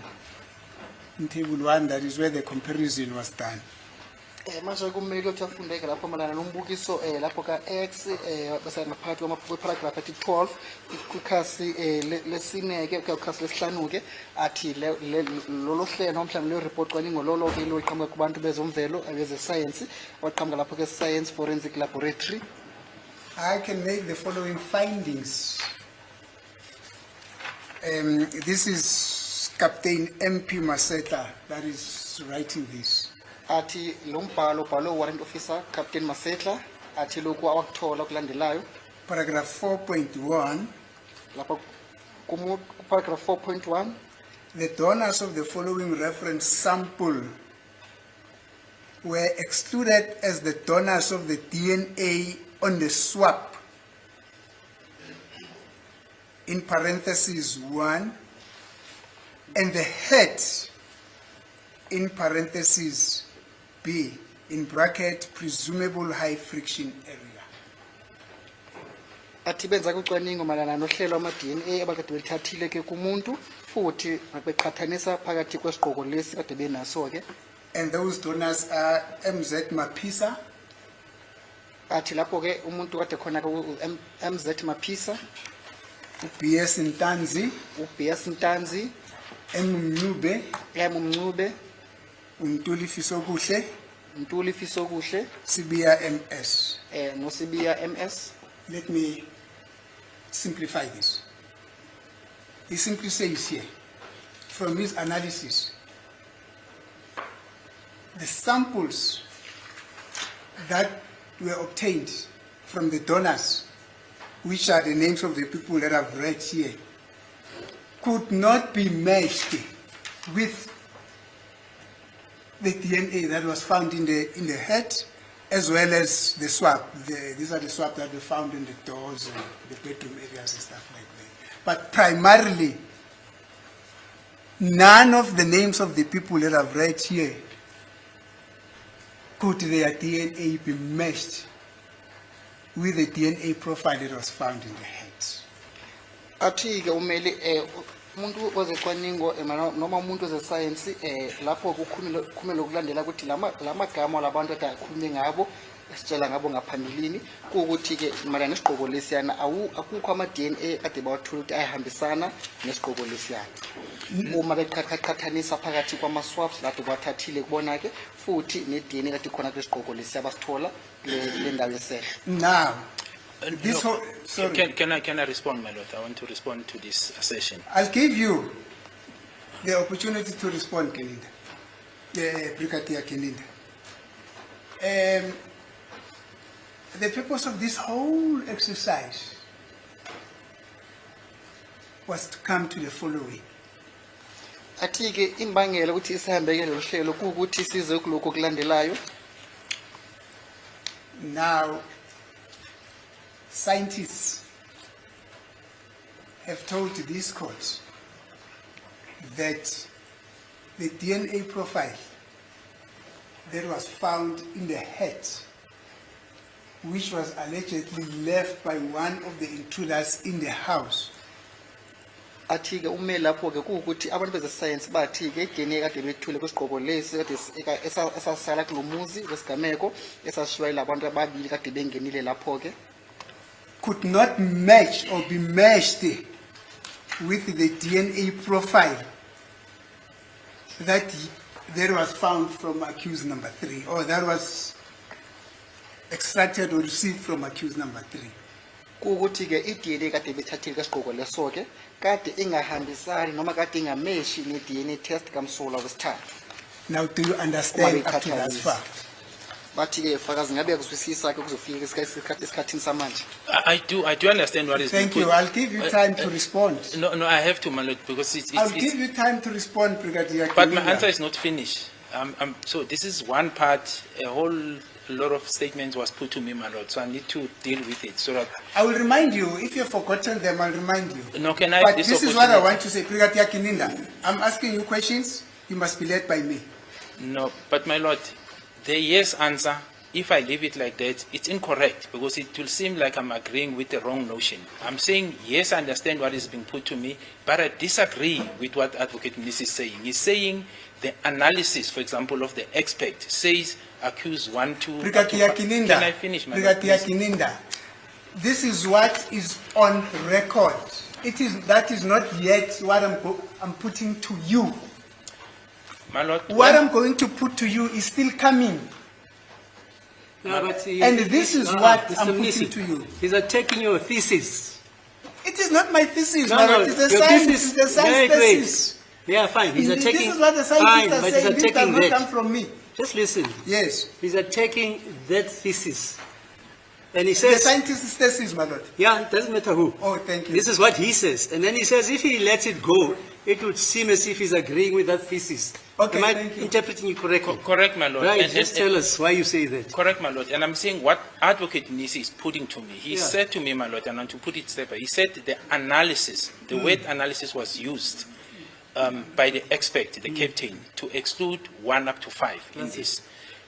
that is where the comparison was done. manje kumele ukuthi afundeke lapho malana nombukiso lapho ka X bese ngaphakathi kweparagraph ethi 12 kukhasi lesineke kukhasi lesihlanu ke athi lolo hlelo mhlawumbe le report cwaningo lolo ke loqhamuka kubantu bezomvelo abeze science waqhamuka lapho ke science forensic laboratory. I can make the following findings. This is Captain MP Maseta that is writing this. Athi lo mbhalo bhalo warrant officer Captain Masetla athi lokhu awakuthola okulandelayo Paragraph 4.1, lapha paragraph 4.1. the donors of the following reference sample were excluded as the donors of the DNA on the swab, in parentheses 1, and the head, in parentheses B, in bracket, presumable high friction area. Athi benza ucwaningo malana nohlelo ama-DNA abakade belithathile ke kumuntu futhi beqhathanisa phakathi kwesigqoko lesi kade benaso ke. And those donors are MZ Mapisa, Athi lapho ke umuntu kade khona ke MZ Mapisa, BS Ntanzi, uBS Ntanzi, M Mncube, Mncube, Untuli Fisokuhle, Ntuli Fisokuhle, Sibiya MS. noSibiya MS. Let me simplify this. He simply says here, from his analysis, the samples that were obtained from the donors, which are the names of the people that I've read here, could not be matched with the DNA that was found in the head, as well as the swab. These are the swabs that were found in the doors and the bedroom areas and stuff like that. But primarily, none of the names of the people that I've read here could their DNA be matched with the DNA profile that was found in the head. Athi-ke umeli umuntu wezecwaningo noma umuntu weze-science lapho kukhumele ukulandela ukuthi la magama labantu ade akhulume ngabo esitshela ngabo ngaphambilini kuwukuthi-ke mayelana nesigqoko lesiyana akukho ama-DNA ade bawathola ukuthi ayahambisana nesigqoko lesiyana uma beqhathanisa phakathi kwama-swabs lade kwathathile kubona-ke futhi ne-DNA kade khona kule sigqoko lesiya basithola kule ndawo yesehlo. Now, this No, whole, sorry, can I respond, my lord? I want to respond to this assertion. I'll give you the opportunity to respond, Keninda, Brigadier Keninda. The purpose of this whole exercise was to come to the following. Athi-ke imbangela ukuthi isihambeke lolu hlelo kuwukuthi size kulokho okulandelayo. Now, scientists have told this court that the DNA profile that was found in the head, which was allegedly left by one of the intruders in the house, Athi-ke umele lapho-ke kuwukuthi abantu beze-science bathi-ke i-DNA kade bethule kwisigqoko lesi kade esasala kulo muzi wesigameko esashiwa yila bantu ababili kade bengenile lapho-ke could not match or be matched with the DNA profile that was found from accused number 3, or that was extracted or received from accused number 3. kuwukuthi-ke i-DNA kade bethathile kwesigqoko leso-ke kade ingahambisani noma kade ingameshi ne-DNA test kamsola wesithathu. Now, do you understand up to that far? Bathi-ke fakazi ngabe kuzwisisa-ke kuzofika esikhathini samanje. I do understand what is being Thank you. put- I'll give you time to respond. No, I have to, my lord, because I'll give you time to respond, Brigadier but my Keninda. answer is not finished. So this is one part, a whole lot of statements was put to me, my lord, so I need to deal with it so that, I will remind you. If you've forgotten them, I'll remind you. no, can I But have this is what I opportunity? want to say, Brigadier Keninda. I'm asking you questions. You must be led by me. No, but my lord, the yes answer, if I leave it like that, it's incorrect because it will seem like I'm agreeing with the wrong notion. I'm saying, yes, I understand what is being put to me, but I disagree with what Advocate Nis is saying. He's saying the analysis, for example, of the expert says accused 1, 2, Brigadier 5. Keninda. Can I finish, my lord, Brigadier please? Keninda. This is what is on record. That is not yet what I'm putting to you. My lord, What I'm going to put to you is still coming. No, but And this is what Mr. I'm putting Mnisi, to you. He's attacking your thesis. It is not my thesis, No, my no, lord. It's a your science, thesis- it's a science very great. thesis. Yeah, fine. He's This attacking. is what the fine, scientists are but he's saying. This does attacking not that. come from me. Just listen. Yes. He's attacking that thesis. And he The says, scientist's thesis, my lord. yeah, it doesn't matter who. Oh, thank you. This is what he says. And then he says, if he lets it go, it would seem as if he's agreeing with that thesis. Okay, Am I thank you. interpreting you correctly? correct, my lord. Right, And- just and- tell us why you say that. Correct, my lord. And I'm saying what Advocate Nisi is putting to me. He Yeah. said to me, my lord, and I want to put it step by, he said the analysis, the word analysis was used by the expert, the captain, to exclude 1 up to 5 in this.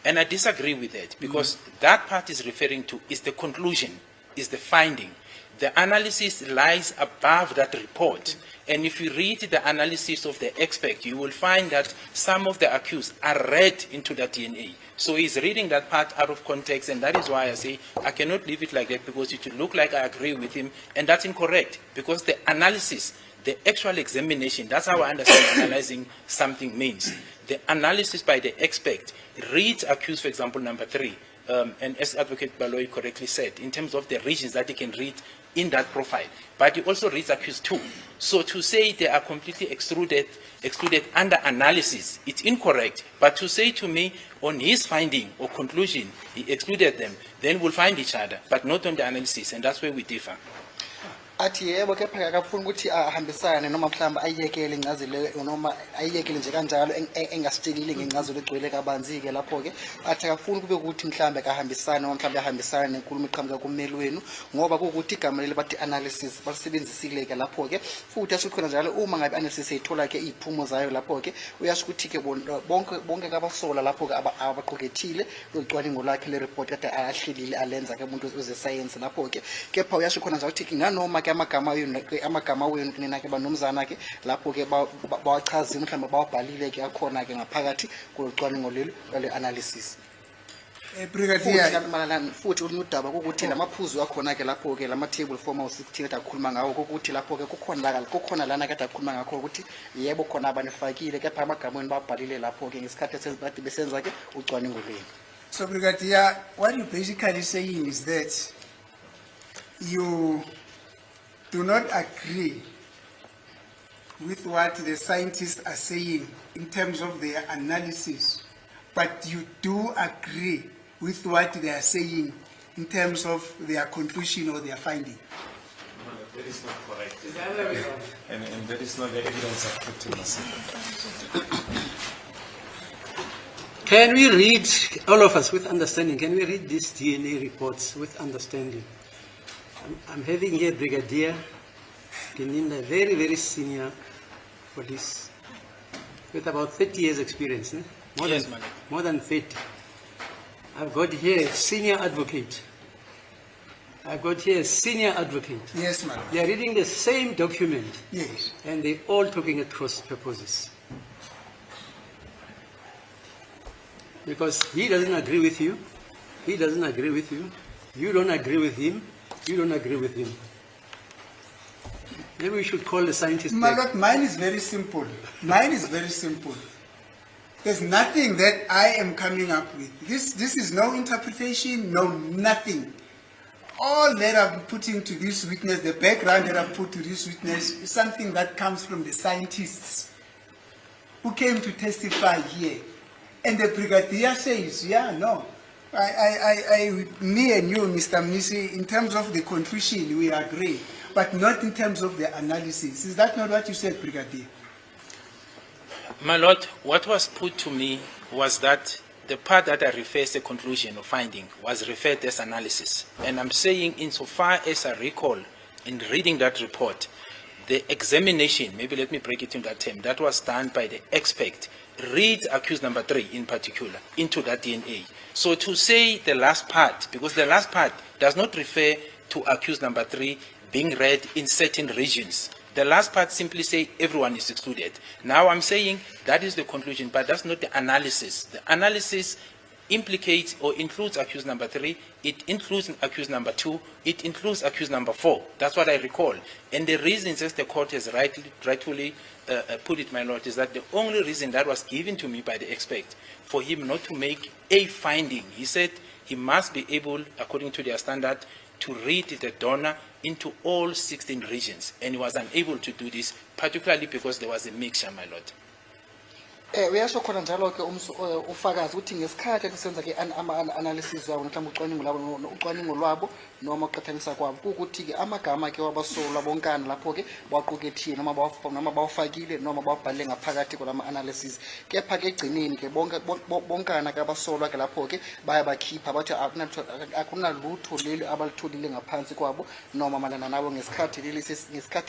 And I disagree with that because that part is referring to is the conclusion, is the finding. The analysis lies above that report. And if you read the analysis of the expert, you will find that some of the accused are read into the DNA. So he's reading that part out of context, and that is why I say I cannot leave it like that because it will look like I agree with him, and that's incorrect because the analysis, the actual examination, that's how I understand analyzing something means. The analysis by the expert reads accused, for example, number 3. And as Advocate Baloy correctly said, in terms of the regions that he can read in that profile, but he also reads accused 2. So to say they are completely excluded under analysis, it's incorrect. But to say to me on his finding or conclusion, he excluded them, then we'll find each other, but not on the analysis, and that's where we differ. athi yebo kepha akafuni ukuthi ahambisane noma mhlamba ayiyekele ingcazelo noma ayiyekele nje kanjalo engasitshelile ngengcazelo egcwele kabanzi ke lapho ke athi akafuni kube ukuthi mhlamba kahambisane noma mhlamba ahambisane nenkulumo iqhamuka kummeli wenu ngoba kuukuthi igama leli bathi analysis basebenzisile ke lapho ke futhi asho khona njalo uma ngabe analysis ethola ke iziphumo zayo lapho ke uyasho ukuthi ke bonke kabasola lapho ke abaqokethile locwaningo lakhe le report kade ahlelile alenza ke umuntu weze science lapho ke kepha uyasho khona njalo ukuthi nganoma amagama wenu nina ke banomzana ke lapho ke bawachaza mhlawumbe bawabhalile ke akhona ke ngaphakathi kulocwaningo leli le analysis. Brigadier, Futhi uludaba ukuthi lamaphuzu akhona ke lapho ke lama table form awu16 kade akhuluma ngawo ukuthi lapho ke kukhona lana kade akhuluma ngakho ukuthi yebo khona abanifakile kepha amagama wenu babhalile lapho ke ngesikhathi esebathi besenza ke ucwaningo leli. so Brigadier, what you're basically saying is that you do not agree with what the scientists are saying in terms of their analysis, but you do agree with what they are saying in terms of their conclusion or their finding. That is not correct. And that is not the evidence of Captain Masika. Can we read, all of us with understanding, can we read these DNA reports with understanding? I'm having here Brigadier Geninda, very, very senior police, with about 30 years experience. Yes, Madam. More than 30. I've got here senior advocate. I've got here senior advocate. Yes, madam. They are reading the same document, Yes. and they're all talking at cross purposes. Because he doesn't agree with you, he doesn't agree with you, you don't agree with him, you don't agree with him. Maybe we should call the scientist My back. Lord, mine is very simple. Mine is very simple. There's nothing that I am coming up with. This is no interpretation, no nothing. All that I've put into this witness, the background that I've put to this witness, is something that comes from the scientists who came to testify here. And the brigadier says, yeah, no. Me and you, Mr. Mnisi, in terms of the conclusion, we agree, but not in terms of the analysis. Is that not what you said, Brigadier? My Lord, what was put to me was that the part that I refers to conclusion or finding was referred as analysis. And I'm saying insofar as I recall in reading that report, the examination, maybe let me break it in that term, that was done by the expert, reads accused number 3 in particular into that DNA. So to say the last part, because the last part does not refer to accused number 3 being read in certain regions. The last part simply say everyone is excluded. Now I'm saying that is the conclusion, but that's not the analysis. The analysis implicates or includes accused number 3, it includes accused number 2, it includes accused number 4. That's what I recall. And the reasons, as the court has rightfully put it, my Lord, is that the only reason that was given to me by the expert for him not to make a finding, he said he must be able, according to their standard, to read the donor into all 16 regions. And he was unable to do this, particularly because there was a mixture, my Lord. Uyasho khona njalo ke ufakazi ukuthi ngesikhathi esisenza ke analysis wabo mhlawumbe ucwaningo lwabo noma uqhathanisa kwabo ukuthi ke amagama ke wabasola bonkana lapho ke baqhukethiwe noma bawafakile noma bawabhalile ngaphakathi kwalama analysis kepha ke egcineni ke bonkana ke abasolwa ke lapho ke baya bakhipha bathi akunalutho leli abalitholile ngaphansi kwabo noma malana nabo ngesikhathi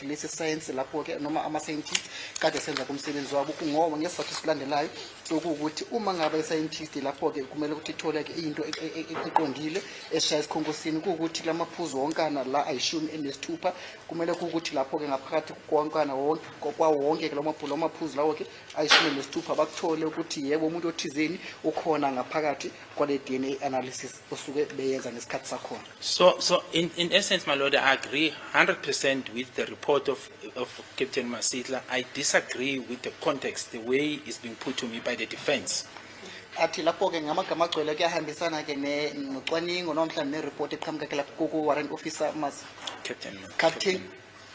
lesi science lapho ke noma ama scientists kade senza kumsebenzi wabo kungoba ngesizathu landelayo sokuthi uma ngabe scientist lapho ke kumele ukuthi ithole ke into eqondile eshaya isikhonkosini ukuthi lamaphuzu wonkana la ayishumi enesithupha kumele ukuthi lapho ke ngaphakathi konkana wonke wonke ke lamaphuzu lawo ke ayishumi enesithupha bakuthole ukuthi yebo umuntu othizeni ukhona ngaphakathi kwale DNA analysis osuke beyenza ngesikhathi sakhona. So in essence, my Lord, I agree 100% with the report of Captain Masitla. I disagree with the context, the way it's being put to me by the defense. athi lapho ke ngamagama agcwele kuyahambisana ke nocwaningo noma mhlawumbe nereport eqhamuka ke lapho ku warrant officer mas captain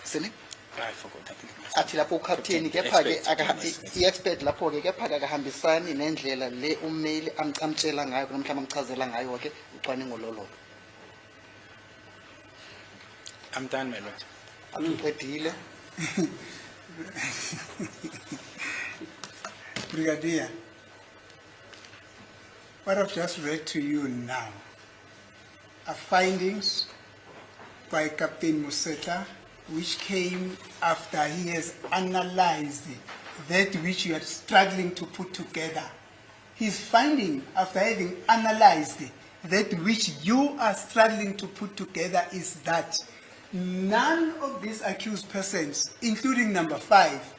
sini I forgot. I think it was- athi lapho ucaptain kepha ke Expert. i-expert lapho ke kepha ke akahambisani nendlela le ummeli amtshela ngayo noma mhlawumbe amchazela ngayo ke ucwaningo lolo I'm done, my lord. akuqedile Brigadier, what I've just read to you now are findings by Captain Museta, which came after he has analyzed that which you are struggling to put together. His finding after having analyzed that which you are struggling to put together is that none of these accused persons, including number 5,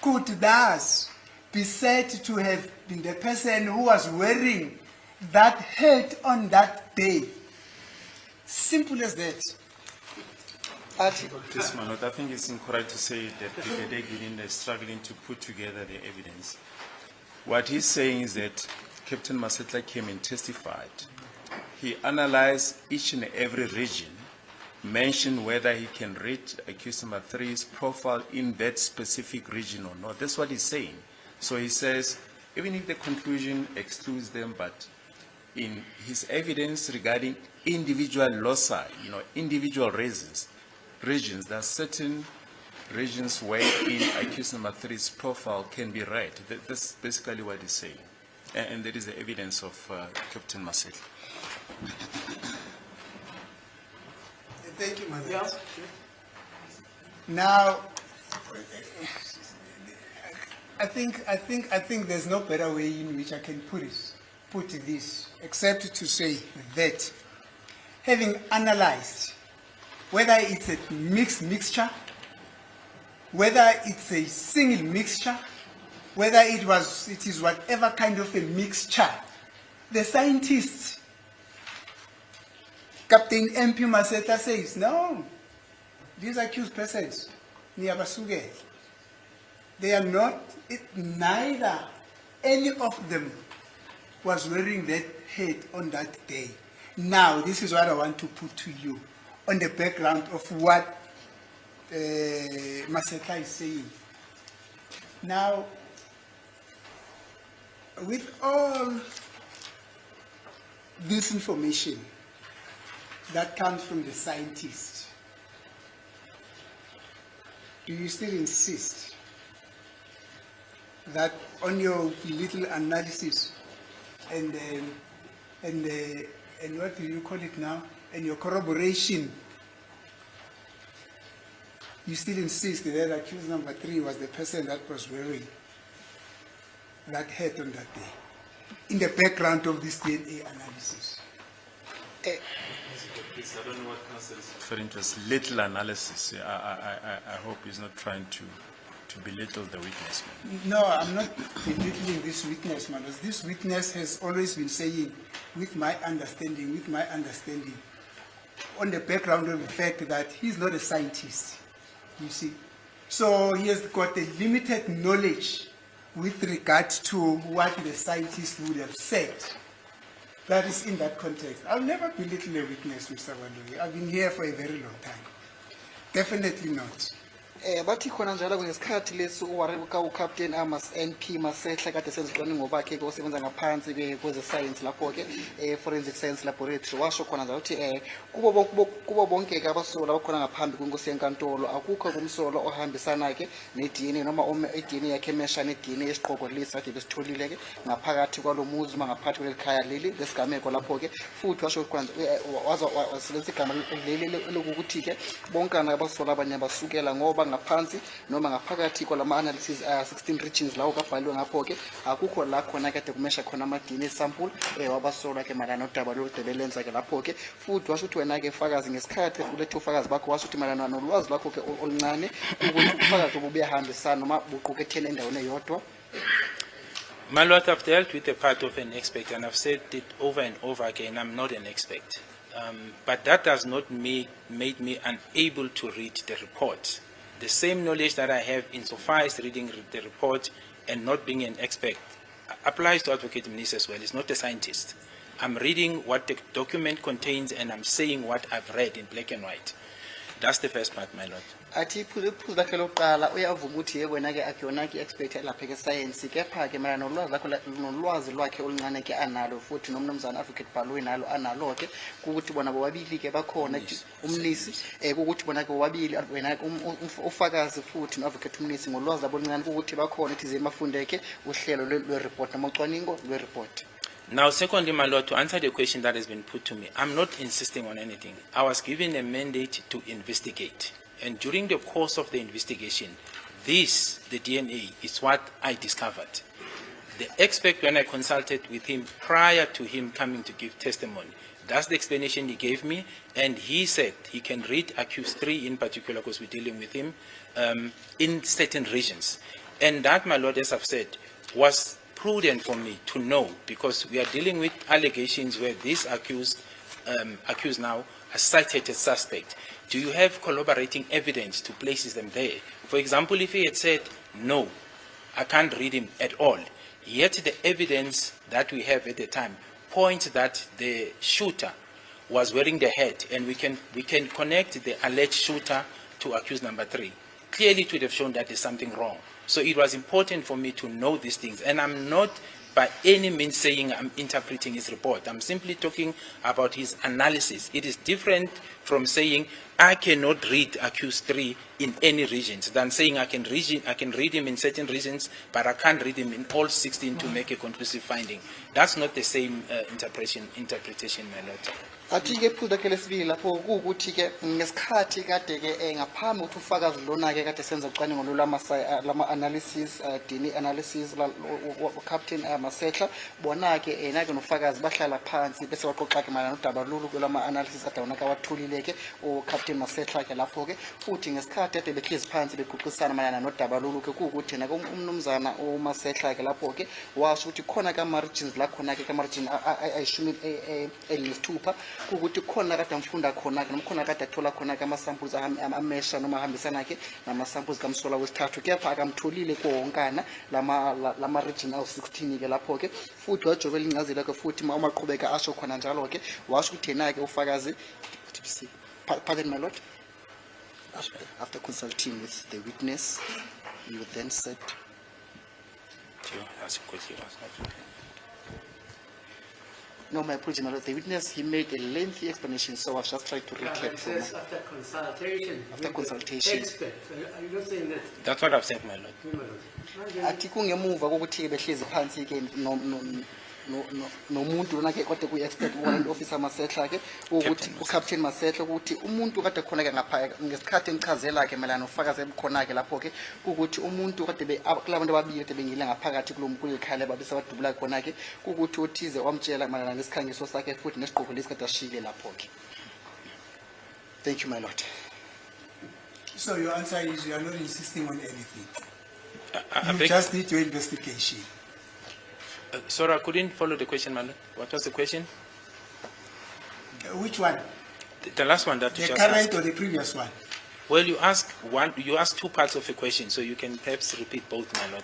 could thus be said to have been the person who was wearing that hat on that day. Simple as that. athi Yes, my lord, I think it's incorrect to say that Brigadier Gilinda is struggling to put together the evidence. What he's saying is that Captain Masetla came and testified. He analyzed each and every region, mentioned whether he can read accused number 3's profile in that specific region or not. That's what he's saying. So he says, even if the conclusion excludes them, but in his evidence regarding individual loci, individual regions, there are certain regions where in accused number 3's profile can be read. That's basically what he's saying. And that is the evidence of Captain Masetla. Thank you, Madam. Now, I think there's no better way in which I can put this, except to say that having analyzed whether it's a mixture, whether it's a single mixture, whether it is whatever kind of a mixture, the scientists, Captain MP Maseta says, no, these accused persons, niyabasukela. They are not, neither any of them was wearing that hat on that day. Now, this is what I want to put to you on the background of what Maseta is saying. Now, with all this information that comes from the scientists, do you still insist that on your little analysis and what do you call it now, and your corroboration, you still insist that accused number 3 was the person that was wearing that hat on that day, in the background of this DNA analysis? Please, I don't know what counsel is referring to as little analysis. I hope he's not trying to belittle the witness. No, I'm not belittling this witness, Manos. This witness has always been saying, with my understanding, on the background of the fact that he's not a scientist, you see. So he has got a limited knowledge with regard to what the scientists would have said. That is in that context. I'll never belittle a witness, Mr. Wanduri. I've been here for a very long time. Definitely not. bathi khona njalo ngesikhathi lesi uCaptain Amos NP Masehla kade senza ucwaningo bakhe ke osebenza ngaphansi kweze science lapho ke forensic science laboratory washo khona njalo ukuthi kubo bonke ke abasola abakhona ngaphambi kwenkosi yenkantolo akukho kumsolo ohambisana ke neDNA noma iDNA yakhe emesha neDNA yesiqhoko lesi kade besitholile ke ngaphakathi kwalomuzi ngaphakathi kwelikhaya leli lesigameko lapho ke futhi washo kwanza wasebenzisa igama leli lokuthi ke bonkana abasola abanye basukela ngoba ngaphansi noma ngaphakathi kwalama analysis 16 regions lawo kabhaliwe ngapho ke akukho la khona kade kumesha khona ama DNA sample wabasola ke malana nodaba lo debelenza ke lapho ke futhi washo ukuthi wena ke fakazi ngesikhathi ulethe ufakazi bakho washo ukuthi malana nolwazi lwakho ke oluncane ukuthi ufakazi obuyahambisana noma buqukethene endaweni eyodwa. My lord, I've dealt with the part of an expert and I've said it over and over again, I'm not an expert. But that does not made me unable to read the report. The same knowledge that I have insofar as reading the report and not being an expert applies to Advocate Mnisi as well. He's not a scientist. I'm reading what the document contains and I'm saying what I've read in black and white. That's the first part, my lord. athi iphuzu lakhe lokuqala uyavuma ukuthi yebo wena ke akuyona ke expert lapha ke science kepha ke mina nolwazi lwakhe oluncane ke analo futhi nomnumzana Advocate Baloyi nalo analo ke ukuthi bona bobabili ke bakhona uMnisi ukuthi bona ke bobabili wena ufakazi futhi noAdvocate uMnisi ngolwazi labo oluncane ukuthi bakhona ethi zemafundeke uhlelo lwe-report nomocwaningo lwe-report. Now, secondly, my lord, to answer the question that has been put to me, I'm not insisting on anything. I was given a mandate to investigate. And during the course of the investigation, the DNA, is what I discovered. The expert, when I consulted with him prior to him coming to give testimony, that's the explanation he gave me. And he said he can read accused 3 in particular, because we're dealing with him, in certain regions. And that, my lord, as I've said, was prudent for me to know, because we are dealing with allegations where this accused now are cited as suspect. Do you have corroborating evidence to place them there? For example, if he had said, no, I can't read him at all, yet the evidence that we have at the time points that the shooter was wearing the hat, and we can connect the alleged shooter to accused number 3. Clearly, it would have shown that there's something wrong. So it was important for me to know these things. And I'm not by any means saying I'm interpreting his report. I'm simply talking about his analysis. It is different from saying I cannot read accused 3 in any regions than saying I can read him in certain regions, but I can't read him in all 16 to make a conclusive finding. That's not the same interpretation, my lord. athi ke iphuzu lakhe lesibili lapho ukuthi ke ngesikhathi kade ke ngaphambi ukuthi ufakazi lona ke kade senza ucwaningo lama analysis DNA analysis Captain Masetla bona ke ke nofakazi bahlala phansi bese baxoxa ke mayelana nodaba lolu kwelama analysis kade wona ka wathulile ke uCaptain Masetla ke lapho ke futhi ngesikhathi kade behlezi phansi bequqisana mayelana nodaba lolu ke ukuthi na umnumzana uMasetla ke lapho ke washo ukuthi khona ka margins la khona ke ka margin ayishumi elisithupha ukuthi khona kade mfunda khona ke nomkhona kade athola khona ke ama samples amesha noma ahambisana ke nama samples kamsola wesithathu kepha akamtholile kowonkana lama region awu 16 ke lapho ke futhi wajobela incazelo ke futhi uma maqhubeka asho khona njalo ke washo ukuthi yena ke ufakazi pardon my lord after consulting with the witness you then said no, my apology, my lord. The witness, he made a lengthy explanation, so I was just trying to recap. After consultation. After consultation. Expert. Are you not saying that? That's what I've said, my lord. Athi kungemuva kokuthi behlezi phansi ke nomuntu lona ke kodwa ku-expert warrant officer Masetla ke ukuthi uCaptain Masetla ukuthi umuntu kade khona ke ngapha ngesikhathi engichazela ke melana nofakazi ebukhona ke lapho ke ukuthi umuntu kade kulabantu ababili kade bengile ngaphakathi kulikhaya babisa badubula khona ke ukuthi uthize wamtshela malana nesikhangiso sakhe futhi nesigqoko lesikade ashile lapho ke. Thank you, my lord. So your answer is you are not insisting on anything. I You just need your investigation. Sorry, I couldn't follow the question, my lord. What was the question? Which one? The last one that you The just current asked. or the previous one? Well, you asked one. You asked 2 parts of a question, so you can perhaps repeat both, my lord.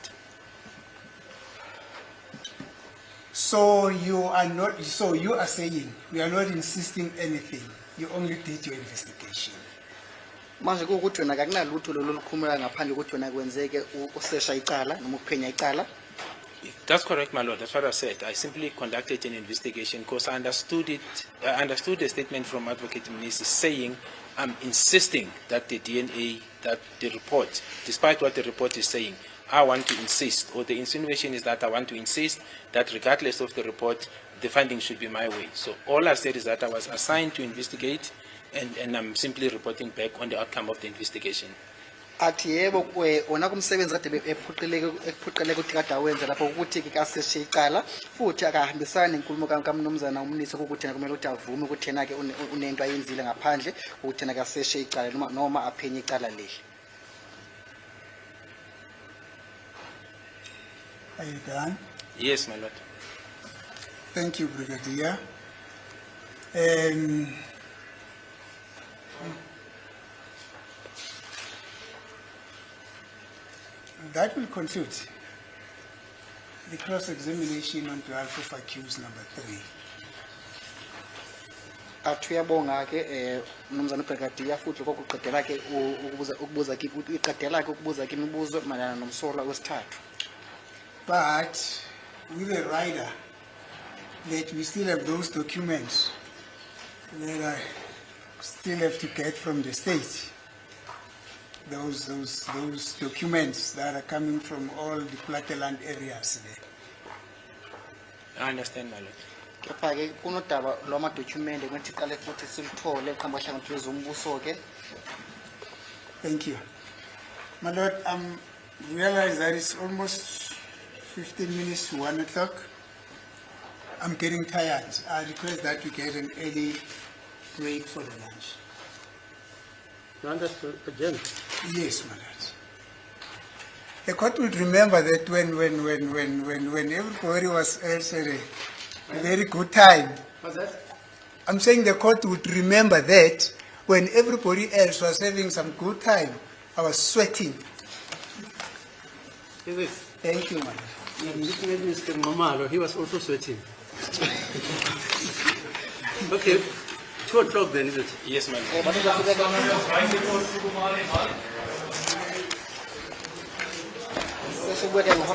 So you are not. So you are saying we are not insisting anything. You only did your investigation. Manje ukuthi wena akunalutho lolukhumula ngaphandle ukuthi wena kwenzeke usesha icala noma ukuphenya icala. That's correct, my lord. That's what I said. I simply conducted an investigation because I understood it. I understood the statement from Advocate Mnisi saying, I'm insisting that the DNA, that the report, despite what the report is saying, I want to insist, or the insinuation is that I want to insist that regardless of the report, the findings should be my way. So all I said is that I was assigned to investigate, and I'm simply reporting back on the outcome of the investigation. Athi yebo ona kumsebenzi kade ephuqileke ukuthi kade awenza lapho ukuthi ke kaseshe icala futhi akahambisana inkulumo kaMnumzana uMnisi ukuthi na kumele ukuthi avume ukuthi yena ke unento ayenzile ngaphandle ukuthi na kaseshe icala noma aphenye icala leli. Are you done? Yes, my lord. Thank you, Brigadier. That will conclude the cross-examination on behalf of accused number 3. athi uyabonga ke mnumzana uBrigadier futhi kokuqedela ke ukubuza ke imibuzo mayelana nomsolwa wesithathu. But with a rider, that we still have those documents that I still have to get from the state. Those documents that are coming from all the Platteland areas there. I understand, my lord. Kepha ke kunodaba lwama document ukuthi qale futhi silithole qhamba hlangothi lezombuso ke. Thank you. My Lord, realize that it's almost 15 minutes to 1 o'clock. I'm getting tired. I request that we get an early break for the lunch. You understand, Jen? Yes, my Lord. The court will remember that when everybody was having a very good time. What's that? I'm saying the court would remember that when everybody else was having some good time, I was sweating. Is it? Thank you, man. I'm looking at Mr. Mamalo, he was also sweating. Okay, 2 o'clock then, is it? Yes, my lord. Sesibuyeke